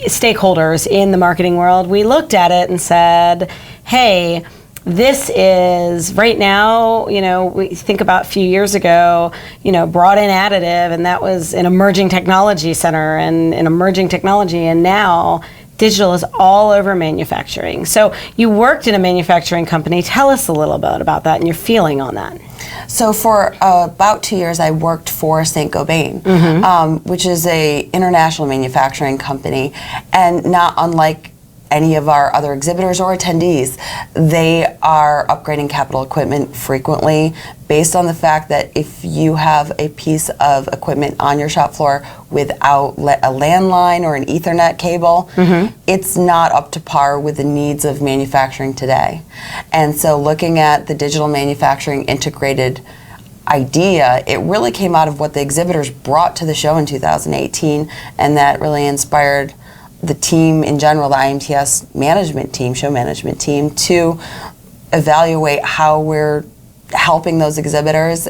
stakeholders in the marketing world, we looked at it and said, hey, this is right now, you know, we think about a few years ago, you know, brought in additive, and that was an emerging technology center and an emerging technology, and now digital is all over manufacturing. So you worked in a manufacturing company. Tell us a little bit about that and your feeling on that. So for about 2 years, I worked for Saint-Gobain, which is a international manufacturing company, and not unlike any of our other exhibitors or attendees, they are upgrading capital equipment frequently based on the fact that if you have a piece of equipment on your shop floor without a landline or an Ethernet cable, it's not up to par with the needs of manufacturing today. And so looking at the digital manufacturing integrated idea, it really came out of what the exhibitors brought to the show in 2018, and that really inspired the team in general, the IMTS management team, show management team, to evaluate how we're helping those exhibitors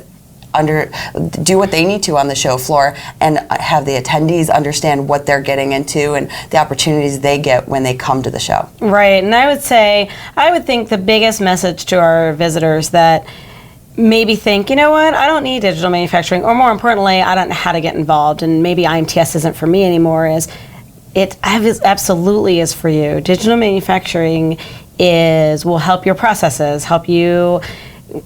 do what they need to on the show floor and have the attendees understand what they're getting into and the opportunities they get when they come to the show. Right, and I would think the biggest message to our visitors that maybe think, you know what, I don't need digital manufacturing, or more importantly, I don't know how to get involved, and maybe IMTS isn't for me anymore, is it absolutely is for you. Digital manufacturing will help your processes, help you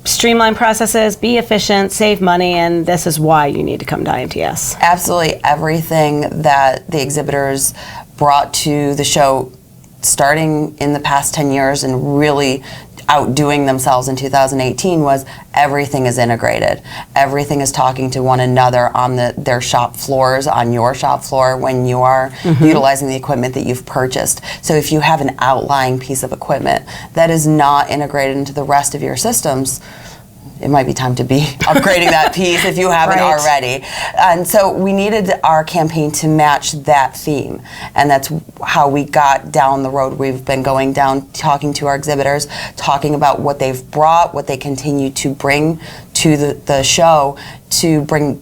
streamline processes, be efficient, save money, and this is why you need to come to IMTS. Absolutely everything that the exhibitors brought to the show starting in the past 10 years and really outdoing themselves in 2018 was everything is integrated. Everything is talking to one another on their shop floors, on your shop floor when you are utilizing the equipment that you've purchased. So if you have an outlying piece of equipment that is not integrated into the rest of your systems, it might be time to be upgrading that piece if you haven't already. And so we needed our campaign to match that theme. And that's how we got down the road we've been going down, talking to our exhibitors, talking about what they've brought, what they continue to bring to the show to bring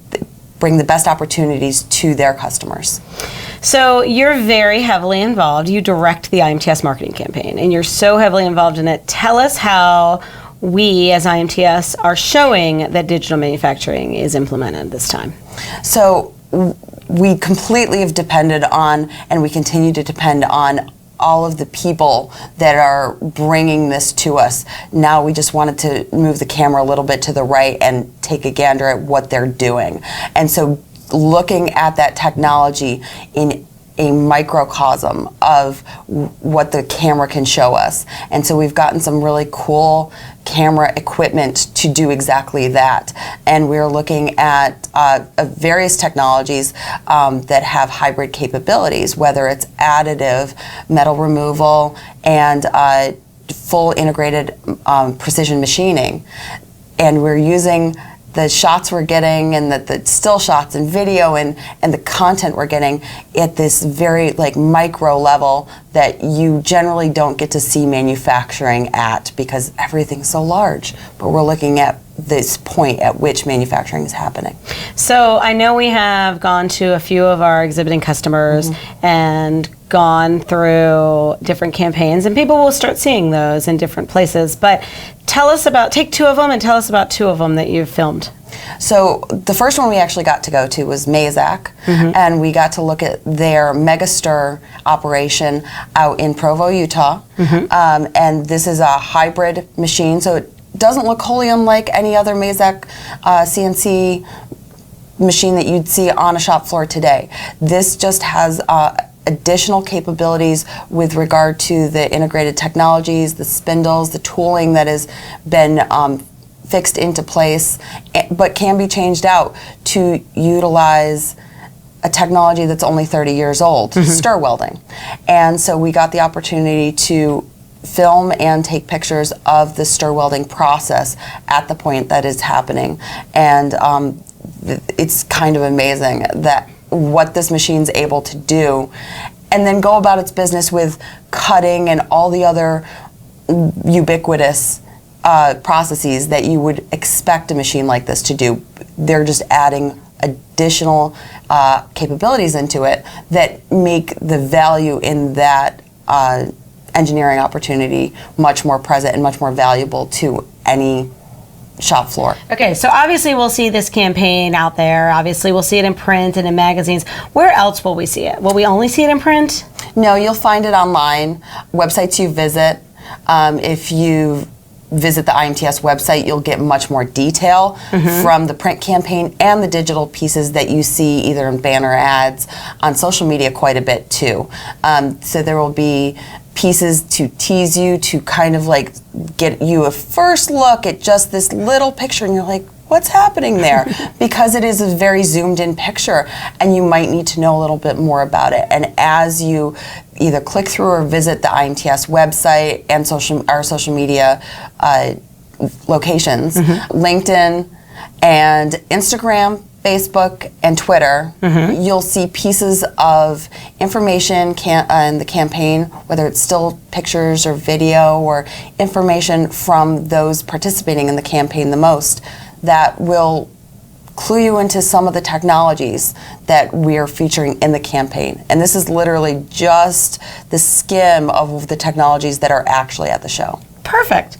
the best opportunities to their customers. So you're very heavily involved. You direct the IMTS marketing campaign, and you're so heavily involved in it. Tell us how we as IMTS are showing that digital manufacturing is implemented this time. So we completely have depended on, and we continue to depend on, all of the people that are bringing this to us. Now we just wanted to move the camera a little bit to the right and take a gander at what they're doing. And so looking at that technology in a microcosm of what the camera can show us. And so we've gotten some really cool camera equipment to do exactly that. And we're looking at various technologies that have hybrid capabilities, whether it's additive, metal removal, and full integrated precision machining. And we're using the shots we're getting and the still shots and video and the content we're getting at this very micro level that you generally don't get to see manufacturing at because everything's so large. But we're looking at this point at which manufacturing is happening. So I know we have gone to a few of our exhibiting customers and gone through different campaigns, and people will start seeing those in different places. But take two of them and tell us about two of them that you've filmed. So the first one we actually got to go to was Mazak, and we got to look at their Megastir operation out in Provo, Utah. And this is a hybrid machine, so it doesn't look wholly unlike any other Mazak CNC machine that you'd see on a shop floor today. This just has additional capabilities with regard to the integrated technologies, the spindles, the tooling that has been fixed into place, but can be changed out to utilize a technology that's only 30 years old, stir welding. And so we got the opportunity to film and take pictures of the stir welding process at the point that is happening. And it's kind of amazing that what this machine's able to do, and then go about its business with cutting and all the other ubiquitous processes that you would expect a machine like this to do. They're just adding additional capabilities into it that make the value in that engineering opportunity much more present and much more valuable to any shop floor. Okay, so obviously we'll see this campaign out there. Obviously we'll see it in print and in magazines. Where else will we see it? Will we only see it in print? No, you'll find it online, websites you visit. If you visit the IMTS website, you'll get much more detail from the print campaign and the digital pieces that you see either in banner ads, on social media quite a bit too. So there will be pieces to tease you, to kind of get you a first look at just this little picture, and you're like, what's happening there? Because it is a very zoomed in picture and you might need to know a little bit more about it. And as you either click through or visit the IMTS website and our social media locations, LinkedIn and Instagram, Facebook, and Twitter, you'll see pieces of information in the campaign, whether it's still pictures or video or information from those participating in the campaign the most, that will clue you into some of the technologies that we're featuring in the campaign. And this is literally just the skim of the technologies that are actually at the show. Perfect.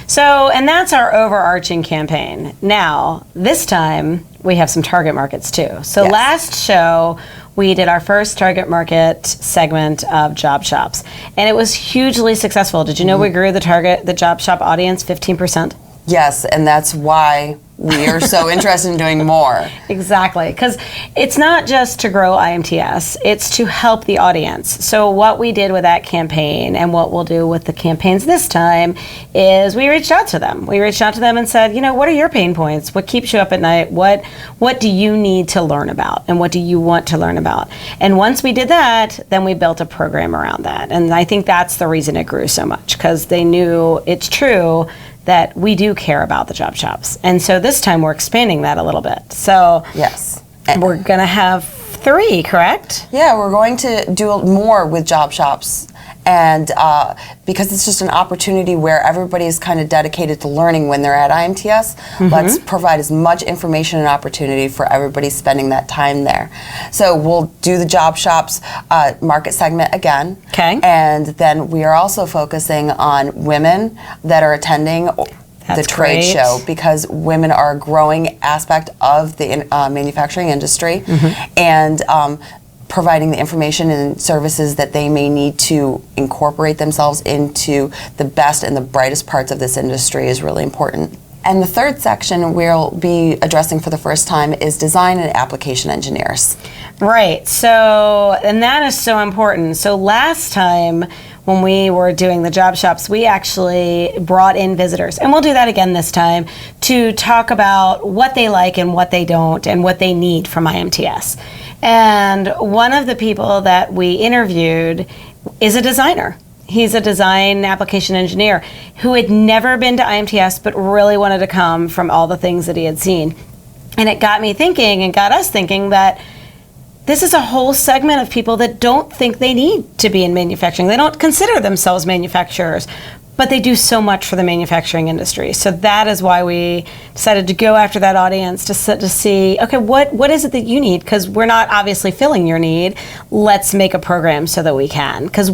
So, and that's our overarching campaign. Now, this time, we have some target markets too. So Yes. last show, we did our first target market segment of job shops, and it was hugely successful. Did you know we grew the job shop audience 15%? Yes, and that's why we are so interested in doing more. Exactly, because it's not just to grow IMTS, it's to help the audience. So what we did with that campaign and what we'll do with the campaigns this time is we reached out to them. We reached out to them and said, you know, what are your pain points? What keeps you up at night? What do you need to learn about? And what do you want to learn about? And once we did that, then we built a program around that. And I think that's the reason it grew so much, because they knew it's true that we do care about the job shops. And so this time we're expanding that a little bit. So yes, we're gonna have 3, correct? Yeah, we're going to do more with job shops. And because it's just an opportunity where everybody is kind of dedicated to learning when they're at IMTS, let's provide as much information and opportunity for everybody spending that time there. So we'll do the job shops market segment again. Okay. And then we are also focusing on women that are attending the trade great. show, because women are a growing aspect of the manufacturing industry. And providing the information and services that they may need to incorporate themselves into the best and the brightest parts of this industry is really important. And the third section we'll be addressing for the first time is design and application engineers. Right, so, and that is so important. So last time when we were doing the job shops, we actually brought in visitors, and we'll do that again this time, to talk about what they like and what they don't and what they need from IMTS. And one of the people that we interviewed is a designer. He's a design application engineer who had never been to IMTS but really wanted to come from all the things that he had seen. And it got me thinking and got us thinking that this is a whole segment of people that don't think they need to be in manufacturing. They don't consider themselves manufacturers, but they do so much for the manufacturing industry. So that is why we decided to go after that audience to see, okay, what is it that you need? Because we're not obviously filling your need. Let's make a program so that we can. Because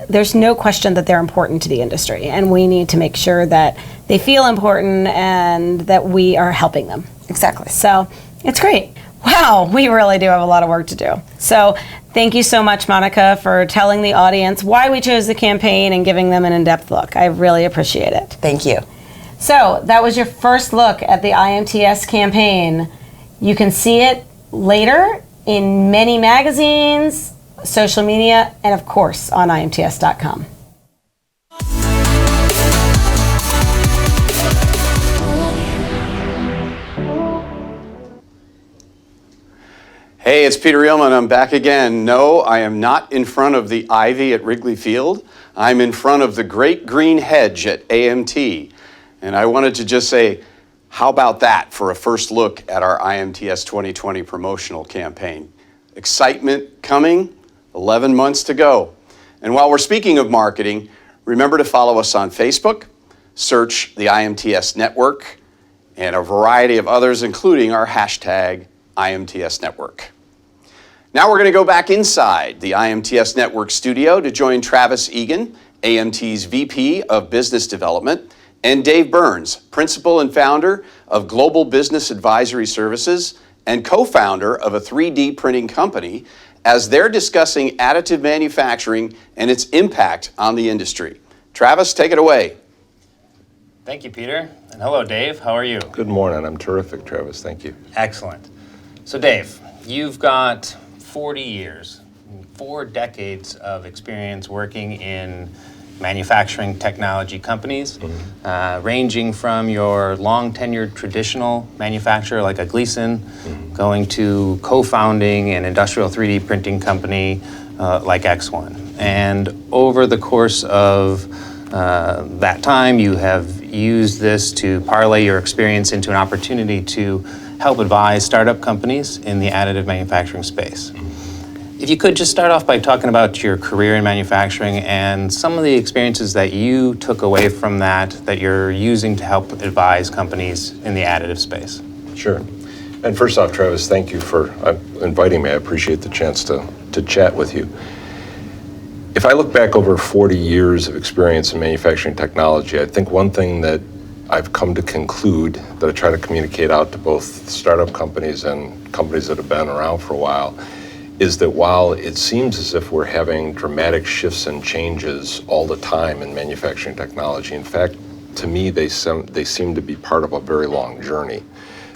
there's no question that they're important to the industry, and we need to make sure that they feel important and that we are helping them. Exactly. So it's great. Wow, we really do have a lot of work to do. So thank you so much, Monica, for telling the audience why we chose the campaign and giving them an in-depth look. I really appreciate it. Thank you. So that was your first look at the IMTS campaign. You can see it later in many magazines, social media, and of course on IMTS.com. Hey, it's Peter Yeoman. I'm back again. No, I am not in front of the ivy at Wrigley Field. I'm in front of the great green hedge at AMT. And I wanted to just say, how about that for a first look at our IMTS 2020 promotional campaign? Excitement coming, 11 months to go. And while we're speaking of marketing, remember to follow us on Facebook, search the IMTS Network, and a variety of others, including our hashtag IMTS Network. Now we're going to go back inside the IMTS Network studio to join Travis Egan, AMT's VP of Business Development, and Dave Burns, Principal and Founder of Global Business Advisory Services and co-founder of a 3D printing company, as they're discussing additive manufacturing and its impact on the industry. Travis, take it away. Thank you, Peter. And hello, Dave. How are you? Good morning. I'm terrific, Travis. Thank you. Excellent. So, Dave, you've got 40 years, 4 decades of experience working in manufacturing technology companies, ranging from your long-tenured traditional manufacturer like a Gleason, going to co-founding an industrial 3D printing company like X1. And over the course of that time, you have used this to parlay your experience into an opportunity to help advise startup companies in the additive manufacturing space. If you could just start off by talking about your career in manufacturing and some of the experiences that you took away from that you're using to help advise companies in the additive space. Sure. And first off, Travis, thank you for inviting me. I appreciate the chance to chat with you. If I look back over 40 years of experience in manufacturing technology, I think one thing that I've come to conclude that I try to communicate out to both startup companies and companies that have been around for a while is that while it seems as if we're having dramatic shifts and changes all the time in manufacturing technology, in fact, to me, they seem to be part of a very long journey.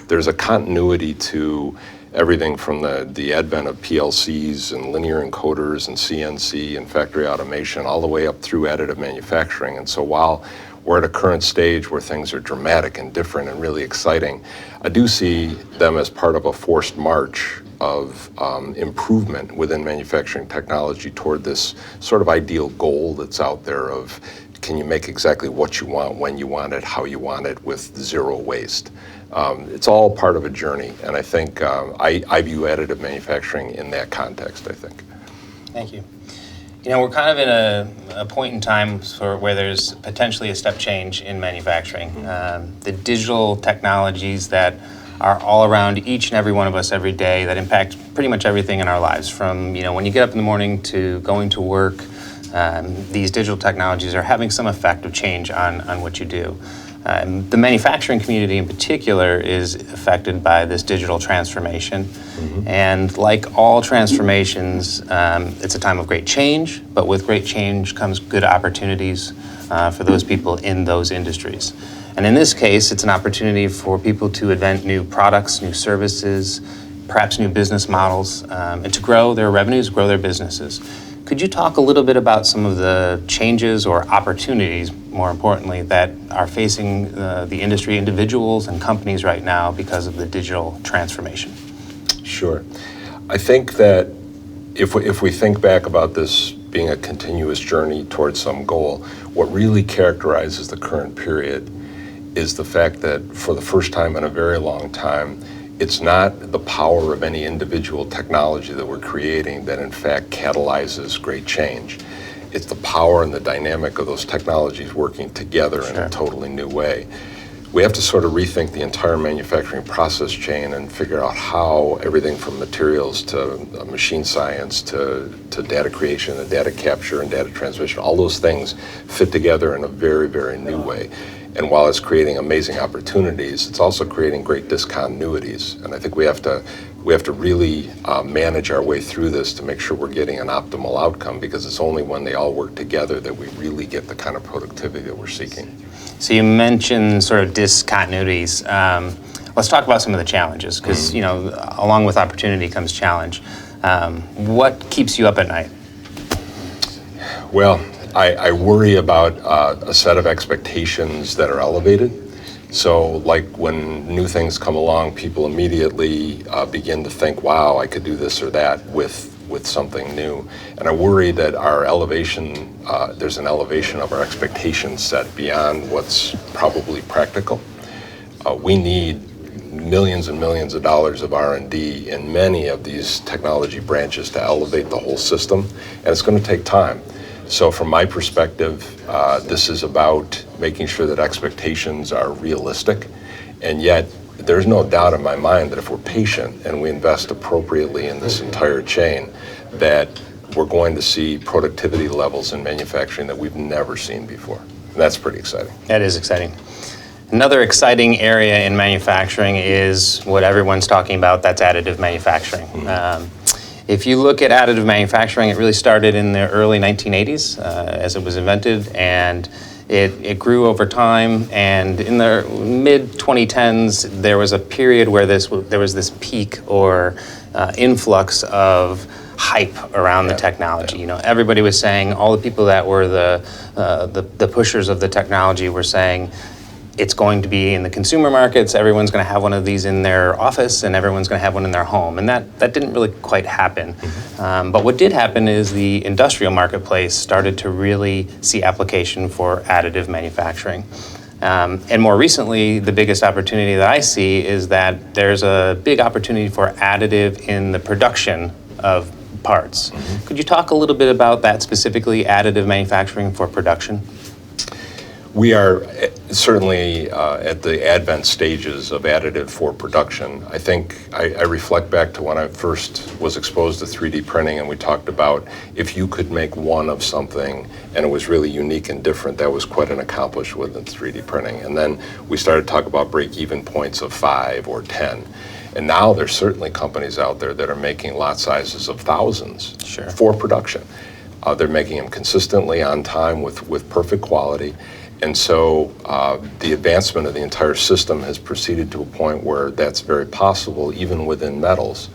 There's a continuity to everything from the advent of PLCs and linear encoders and CNC and factory automation all the way up through additive manufacturing. And so while we're at a current stage where things are dramatic and different and really exciting, I do see them as part of a forced march of improvement within manufacturing technology toward this sort of ideal goal that's out there of can you make exactly what you want, when you want it, how you want it, with zero waste. It's all part of a journey, and I think I view additive manufacturing in that context, I think. Thank you. You know, we're kind of in a point in time where there's potentially a step change in manufacturing. The digital technologies that are all around each and every one of us every day that impact pretty much everything in our lives, from when you get up in the morning to going to work. These digital technologies are having some effect of change on what you do. The manufacturing community in particular is affected by this digital transformation. And like all transformations, it's a time of great change, but with great change comes good opportunities for those people in those industries. And in this case, it's an opportunity for people to invent new products, new services, perhaps new business models, and to grow their revenues, grow their businesses. Could you talk a little bit about some of the changes or opportunities, more importantly, that are facing the industry, individuals and companies right now because of the digital transformation? Sure. I think that if we think back about this being a continuous journey towards some goal, what really characterizes the current period is the fact that for the first time in a very long time, it's not the power of any individual technology that we're creating that in fact catalyzes great change. It's the power and the dynamic of those technologies working together in a totally new way. We have to sort of rethink the entire manufacturing process chain and figure out how everything from materials to machine science to data creation and data capture and data transmission, all those things fit together in a very, very new way. And while it's creating amazing opportunities, it's also creating great discontinuities. And I think we have to really manage our way through this to make sure we're getting an optimal outcome, because it's only when they all work together that we really get the kind of productivity that we're seeking. So you mentioned sort of discontinuities. Let's talk about some of the challenges, because along with opportunity comes challenge. What keeps you up at night? Well, I worry about a set of expectations that are elevated. So like when new things come along, people immediately begin to think, wow, I could do this or that with something new. And I worry that our elevation, there's an elevation of our expectation set beyond what's probably practical. We need millions and millions of dollars of R&D in many of these technology branches to elevate the whole system, and it's going to take time. So from my perspective, this is about making sure that expectations are realistic, and yet there's no doubt in my mind that if we're patient and we invest appropriately in this entire chain, that we're going to see productivity levels in manufacturing that we've never seen before. And that's pretty exciting. That is exciting. Another exciting area in manufacturing is what everyone's talking about, that's additive manufacturing. If you look at additive manufacturing, it really started in the early 1980s as it was invented, and it grew over time, and in the mid-2010s, there was a period where there was this peak or influx of hype around the technology. Everybody was saying, all the people that were the pushers of the technology were saying, it's going to be in the consumer markets, everyone's going to have one of these in their office, and everyone's going to have one in their home. And that didn't really quite happen. But what did happen is the industrial marketplace started to really see application for additive manufacturing. And more recently, the biggest opportunity that I see is that there's a big opportunity for additive in the production of parts. Could you talk a little bit about that, specifically additive manufacturing for production? We are certainly at the advent stages of additive for production. I think I reflect back to when I first was exposed to 3D printing, and we talked about if you could make one of something and it was really unique and different, that was quite an accomplishment within 3D printing. And then we started to talk about break-even points of 5 or 10. And now there's certainly companies out there that are making lot sizes of thousands for production. They're making them consistently on time with perfect quality. And so the advancement of the entire system has proceeded to a point where that's very possible even within metals.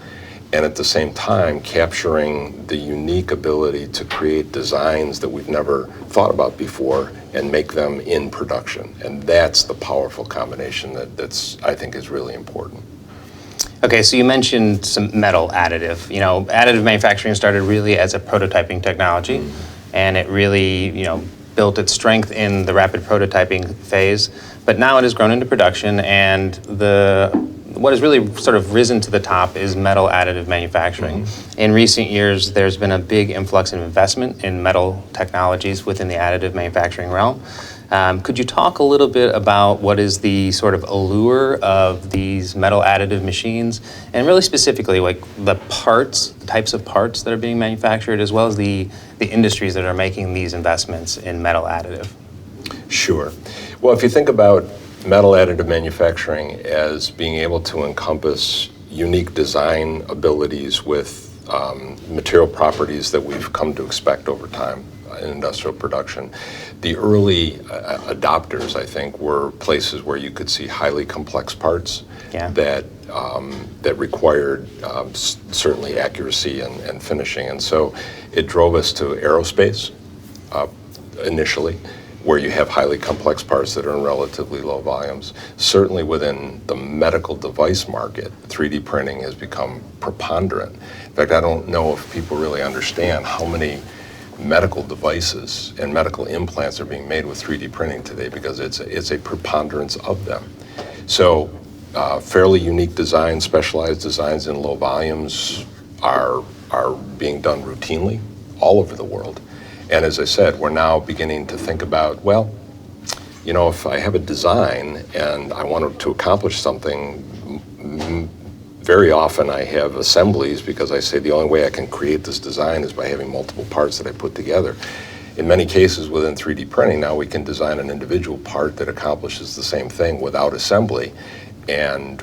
And at the same time, capturing the unique ability to create designs that we've never thought about before and make them in production. And that's the powerful combination that's I think is really important. Okay, so you mentioned some metal additive. You know, additive manufacturing started really as a prototyping technology, and it really, built its strength in the rapid prototyping phase, but now it has grown into production, and what has really sort of risen to the top is metal additive manufacturing. In recent years, there's been a big influx of investment in metal technologies within the additive manufacturing realm. Could you talk a little bit about what is the sort of allure of these metal additive machines, and really specifically like the types of parts that are being manufactured, as well as the industries that are making these investments in metal additive? Sure. Well, if you think about metal additive manufacturing as being able to encompass unique design abilities with material properties that we've come to expect over time in industrial production, the early adopters, I think, were places where you could see highly complex parts that required certainly accuracy and finishing. And so it drove us to aerospace initially, where you have highly complex parts that are in relatively low volumes. Certainly within the medical device market, 3D printing has become preponderant. In fact, I don't know if people really understand how many medical devices and medical implants are being made with 3D printing today, because it's a preponderance of them. So fairly unique designs, specialized designs in low volumes are being done routinely all over the world. And as I said, we're now beginning to think about, well, if I have a design and I want to accomplish something, very often I have assemblies, because I say the only way I can create this design is by having multiple parts that I put together. In many cases within 3D printing, now we can design an individual part that accomplishes the same thing without assembly. And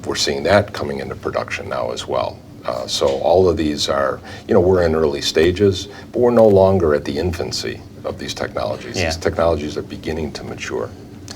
we're seeing that coming into production now as well. So all of these are, we're in early stages, but we're no longer at the infancy of these technologies. These technologies are beginning to mature.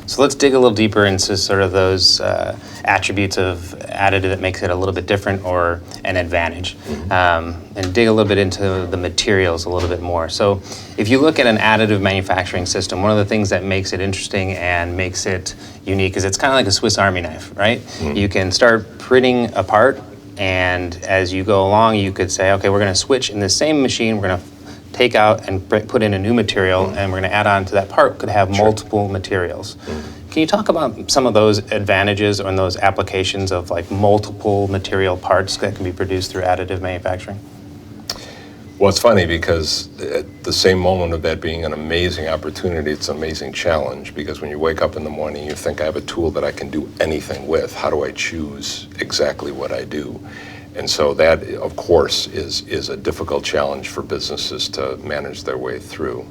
So let's dig a little deeper into sort of those attributes of additive that makes it a little bit different or an advantage, and dig a little bit into the materials a little bit more. So if you look at an additive manufacturing system, one of the things that makes it interesting and makes it unique is it's kind of like a Swiss Army knife, right? You can start printing a part, and as you go along, you could say, okay, we're going to switch in the same machine, we're going to take out and put in a new material, and we're going to add on to that part, could have multiple materials. Can you talk about some of those advantages and those applications of like multiple material parts that can be produced through additive manufacturing? Well, it's funny because at the same moment of that being an amazing opportunity, it's an amazing challenge, because when you wake up in the morning, you think, I have a tool that I can do anything with. How do I choose exactly what I do? And so that, of course, is a difficult challenge for businesses to manage their way through.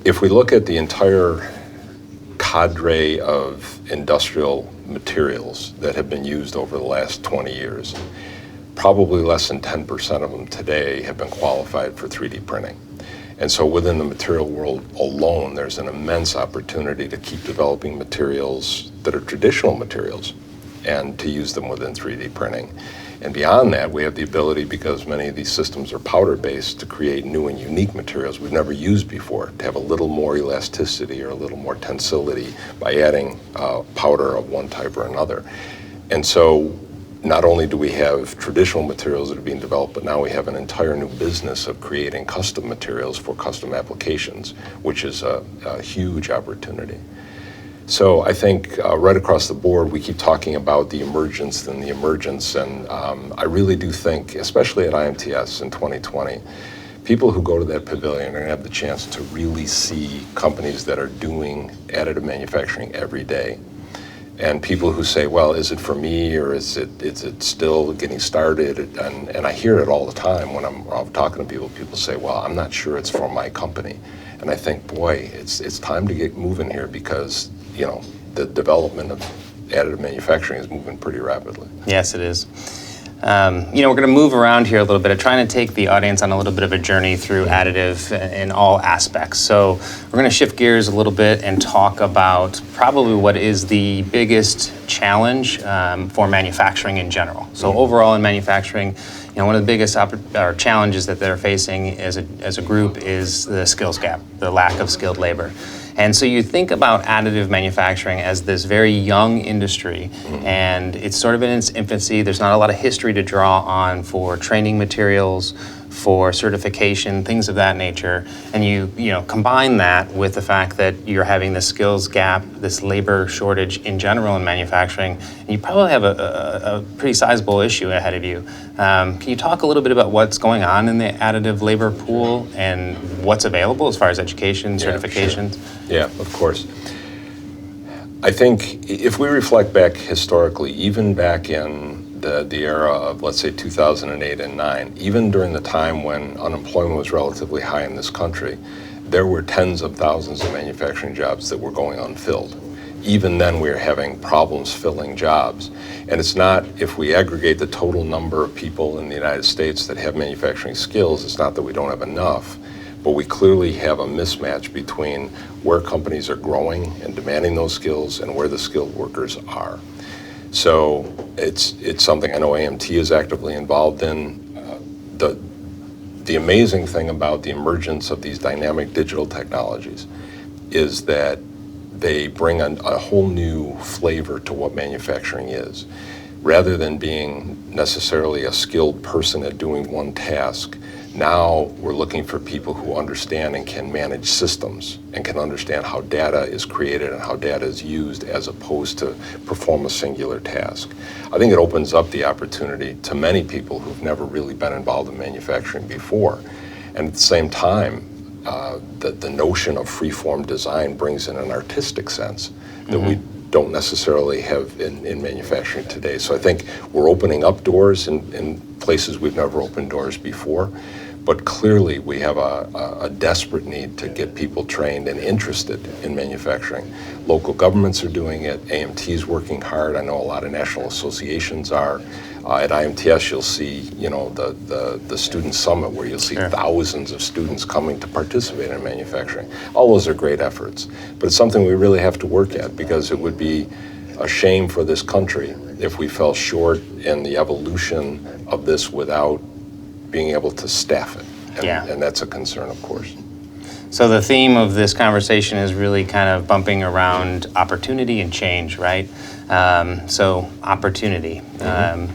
If we look at the entire cadre of industrial materials that have been used over the last 20 years, probably less than 10% of them today have been qualified for 3D printing. And so within the material world alone, there's an immense opportunity to keep developing materials that are traditional materials and to use them within 3D printing. And beyond that, we have the ability, because many of these systems are powder-based, to create new and unique materials we've never used before, to have a little more elasticity or a little more tensility by adding powder of one type or another. And so not only do we have traditional materials that are being developed, but now we have an entire new business of creating custom materials for custom applications, which is a huge opportunity. So I think right across the board, we keep talking about the emergence, and I really do think, especially at IMTS in 2020, people who go to that pavilion are going to have the chance to really see companies that are doing additive manufacturing every day. And people who say, well, is it for me, or is it still getting started? And I hear it all the time when I'm talking to people. People say, well, I'm not sure it's for my company. And I think, boy, it's time to get moving here, because, you know, the development of additive manufacturing is moving pretty rapidly. Yes, it is. You know, we're going to move around here a little bit. I'm trying to take the audience on a little bit of a journey through additive in all aspects. So we're going to shift gears a little bit and talk about probably what is the biggest challenge for manufacturing in general. So overall in manufacturing, you know, one of the biggest challenges that they're facing as a group is the skills gap, the lack of skilled labor. And so you think about additive manufacturing as this very young industry, and it's sort of in its infancy. There's not a lot of history to draw on for training materials, for certification, things of that nature. And you know, combine that with the fact that you're having this skills gap, this labor shortage in general in manufacturing, and you probably have a pretty sizable issue ahead of you. Can you talk a little bit about what's going on in the additive labor pool and what's available as far as education, certifications? Sure. Yeah, of course. I think if we reflect back historically, even back in the era of, let's say, 2008 and 9, even during the time when unemployment was relatively high in this country, there were tens of thousands of manufacturing jobs that were going unfilled. Even then, we were having problems filling jobs. And it's not, if we aggregate the total number of people in the United States that have manufacturing skills, it's not that we don't have enough, but we clearly have a mismatch between where companies are growing and demanding those skills and where the skilled workers are. So it's something I know AMT is actively involved in. The amazing thing about the emergence of these dynamic digital technologies is that they bring a whole new flavor to what manufacturing is. Rather than being necessarily a skilled person at doing one task, now we're looking for people who understand and can manage systems and can understand how data is created and how data is used, as opposed to perform a singular task. I think it opens up the opportunity to many people who've never really been involved in manufacturing before. And at the same time, the notion of free-form design brings in an artistic sense that we don't necessarily have in manufacturing today. So I think we're opening up doors in places we've never opened doors before. But clearly, we have a desperate need to get people trained and interested in manufacturing. Local governments are doing it. AMT is working hard. I know a lot of national associations are. At IMTS, you'll see, you know, the student summit, where you'll see thousands of students coming to participate in manufacturing. All those are great efforts, but it's something we really have to work at, because it would be a shame for this country if we fell short in the evolution of this without being able to staff it. And that's a concern, of course. So the theme of this conversation is really kind of bumping around opportunity and change, right? So opportunity.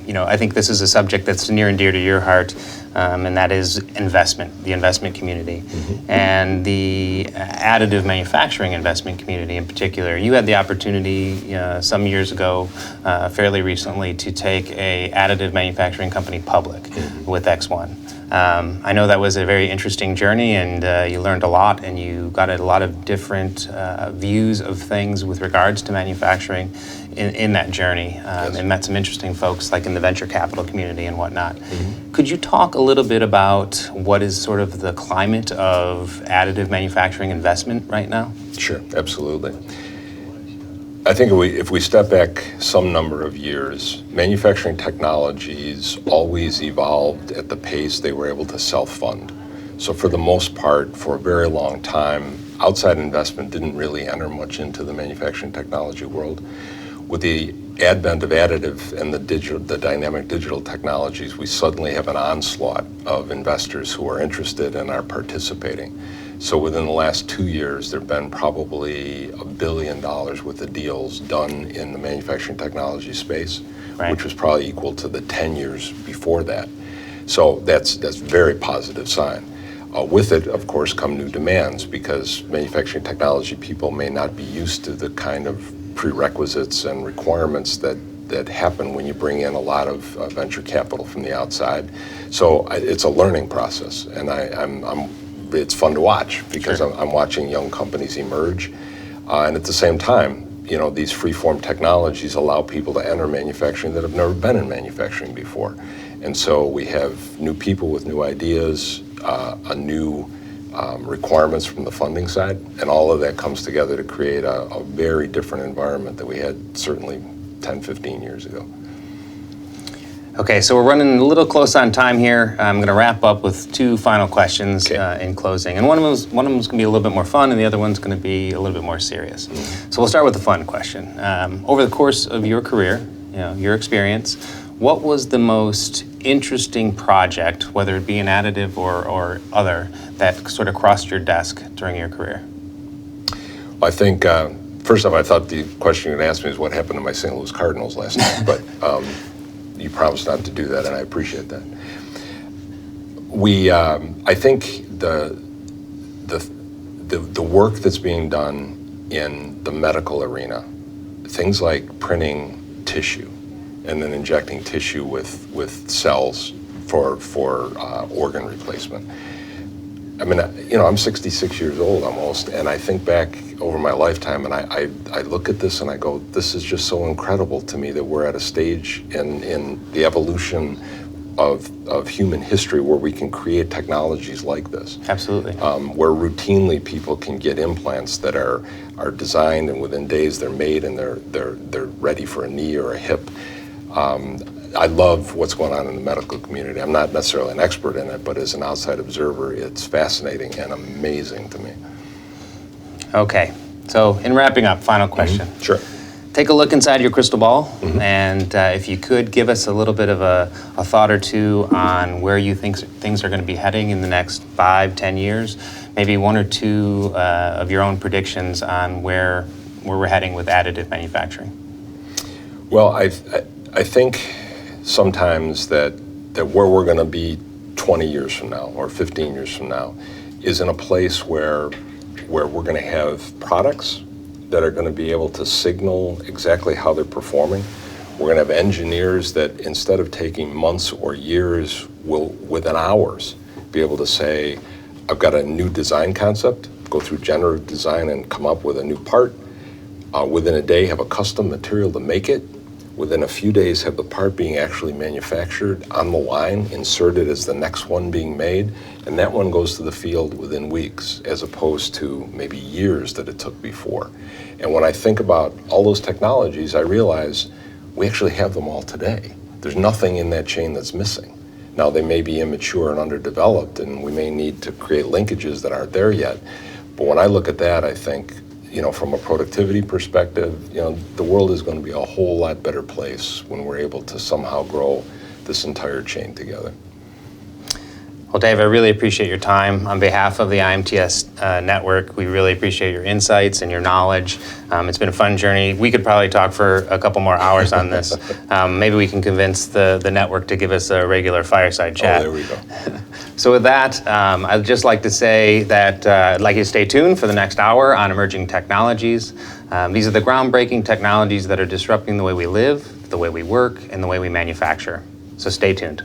You know, I think this is a subject that's near and dear to your heart, and that is investment, the investment community, and the additive manufacturing investment community in particular. You had the opportunity some years ago, fairly recently, to take a additive manufacturing company public with X1. I know that was a very interesting journey, and you learned a lot, and you got a lot of different views of things with regards to manufacturing in that journey, and met some interesting folks like in the venture capital community and whatnot. Could you talk a little bit about what is sort of the climate of additive manufacturing investment right now? Sure, absolutely. I think if we step back some number of years, manufacturing technologies always evolved at the pace they were able to self-fund. So for the most part, for a very long time, outside investment didn't really enter much into the manufacturing technology world. With the advent of additive and the dynamic digital technologies, we suddenly have an onslaught of investors who are interested and are participating. So within the last 2 years, there have been probably $1 billion worth of deals done in the manufacturing technology space, which was probably equal to the 10 years before that. So that's a very positive sign. With it, of course, come new demands, because manufacturing technology people may not be used to the kind of prerequisites and requirements that that happen when you bring in a lot of venture capital from the outside. So it's a learning process, and it's fun to watch because Sure. I'm watching young companies emerge, and at the same time, these free-form technologies allow people to enter manufacturing that have never been in manufacturing before. And so we have new people with new ideas, a new requirements from the funding side, and all of that comes together to create a very different environment that we had certainly 10, 15 years ago. Okay, so we're running a little close on time here. I'm going to wrap up with two final questions in closing. And one of them's going to be a little bit more fun, and the other one's going to be a little bit more serious. So we'll start with the fun question. Over the course of your career, your experience, what was the most interesting project, whether it be an additive or other, that sort of crossed your desk during your career? I think, first off, I thought the question you're going to ask me is what happened to my St. Louis Cardinals last night, but you promised not to do that, and I appreciate that. I think the work that's being done in the medical arena, things like printing tissue and then injecting tissue with cells for organ replacement. I mean, I'm 66 years old almost, and I think back over my lifetime, and I look at this and I go, this is just so incredible to me that we're at a stage in the evolution of human history where we can create technologies like this. Absolutely. Where routinely people can get implants that are designed, and within days they're made and they're ready for a knee or a hip. I love what's going on in the medical community. I'm not necessarily an expert in it, but as an outside observer, it's fascinating and amazing to me. Okay, so in wrapping up, final question. Sure. Take a look inside your crystal ball, and if you could give us a little bit of a thought or two on where you think things are going to be heading in the next 5-10 years, maybe one or two of your own predictions on where we're heading with additive manufacturing. Well, I think sometimes that where we're going to be 20 years from now or 15 years from now is in a place where we're going to have products that are going to be able to signal exactly how they're performing. We're going to have engineers that instead of taking months or years will, within hours, be able to say, I've got a new design concept, go through generative design and come up with a new part. Within a day, have a custom material to make it. Within a few days, have the part being actually manufactured on the line, inserted as the next one being made, and that one goes to the field within weeks, as opposed to maybe years that it took before. And when I think about all those technologies, I realize we actually have them all today. There's nothing in that chain that's missing. Now, they may be immature and underdeveloped, and we may need to create linkages that aren't there yet. But when I look at that, I think, from a productivity perspective, the world is going to be a whole lot better place when we're able to somehow grow this entire chain together. Well, Dave, I really appreciate your time. On behalf of the IMTS network, we really appreciate your insights and your knowledge. It's been a fun journey. We could probably talk for a couple more hours on this. Maybe we can convince the network to give us a regular fireside chat. Oh, there we go. So with that, I'd just like to say that I'd like you to stay tuned for the next hour on emerging technologies. These are the groundbreaking technologies that are disrupting the way we live, the way we work, and the way we manufacture. So stay tuned.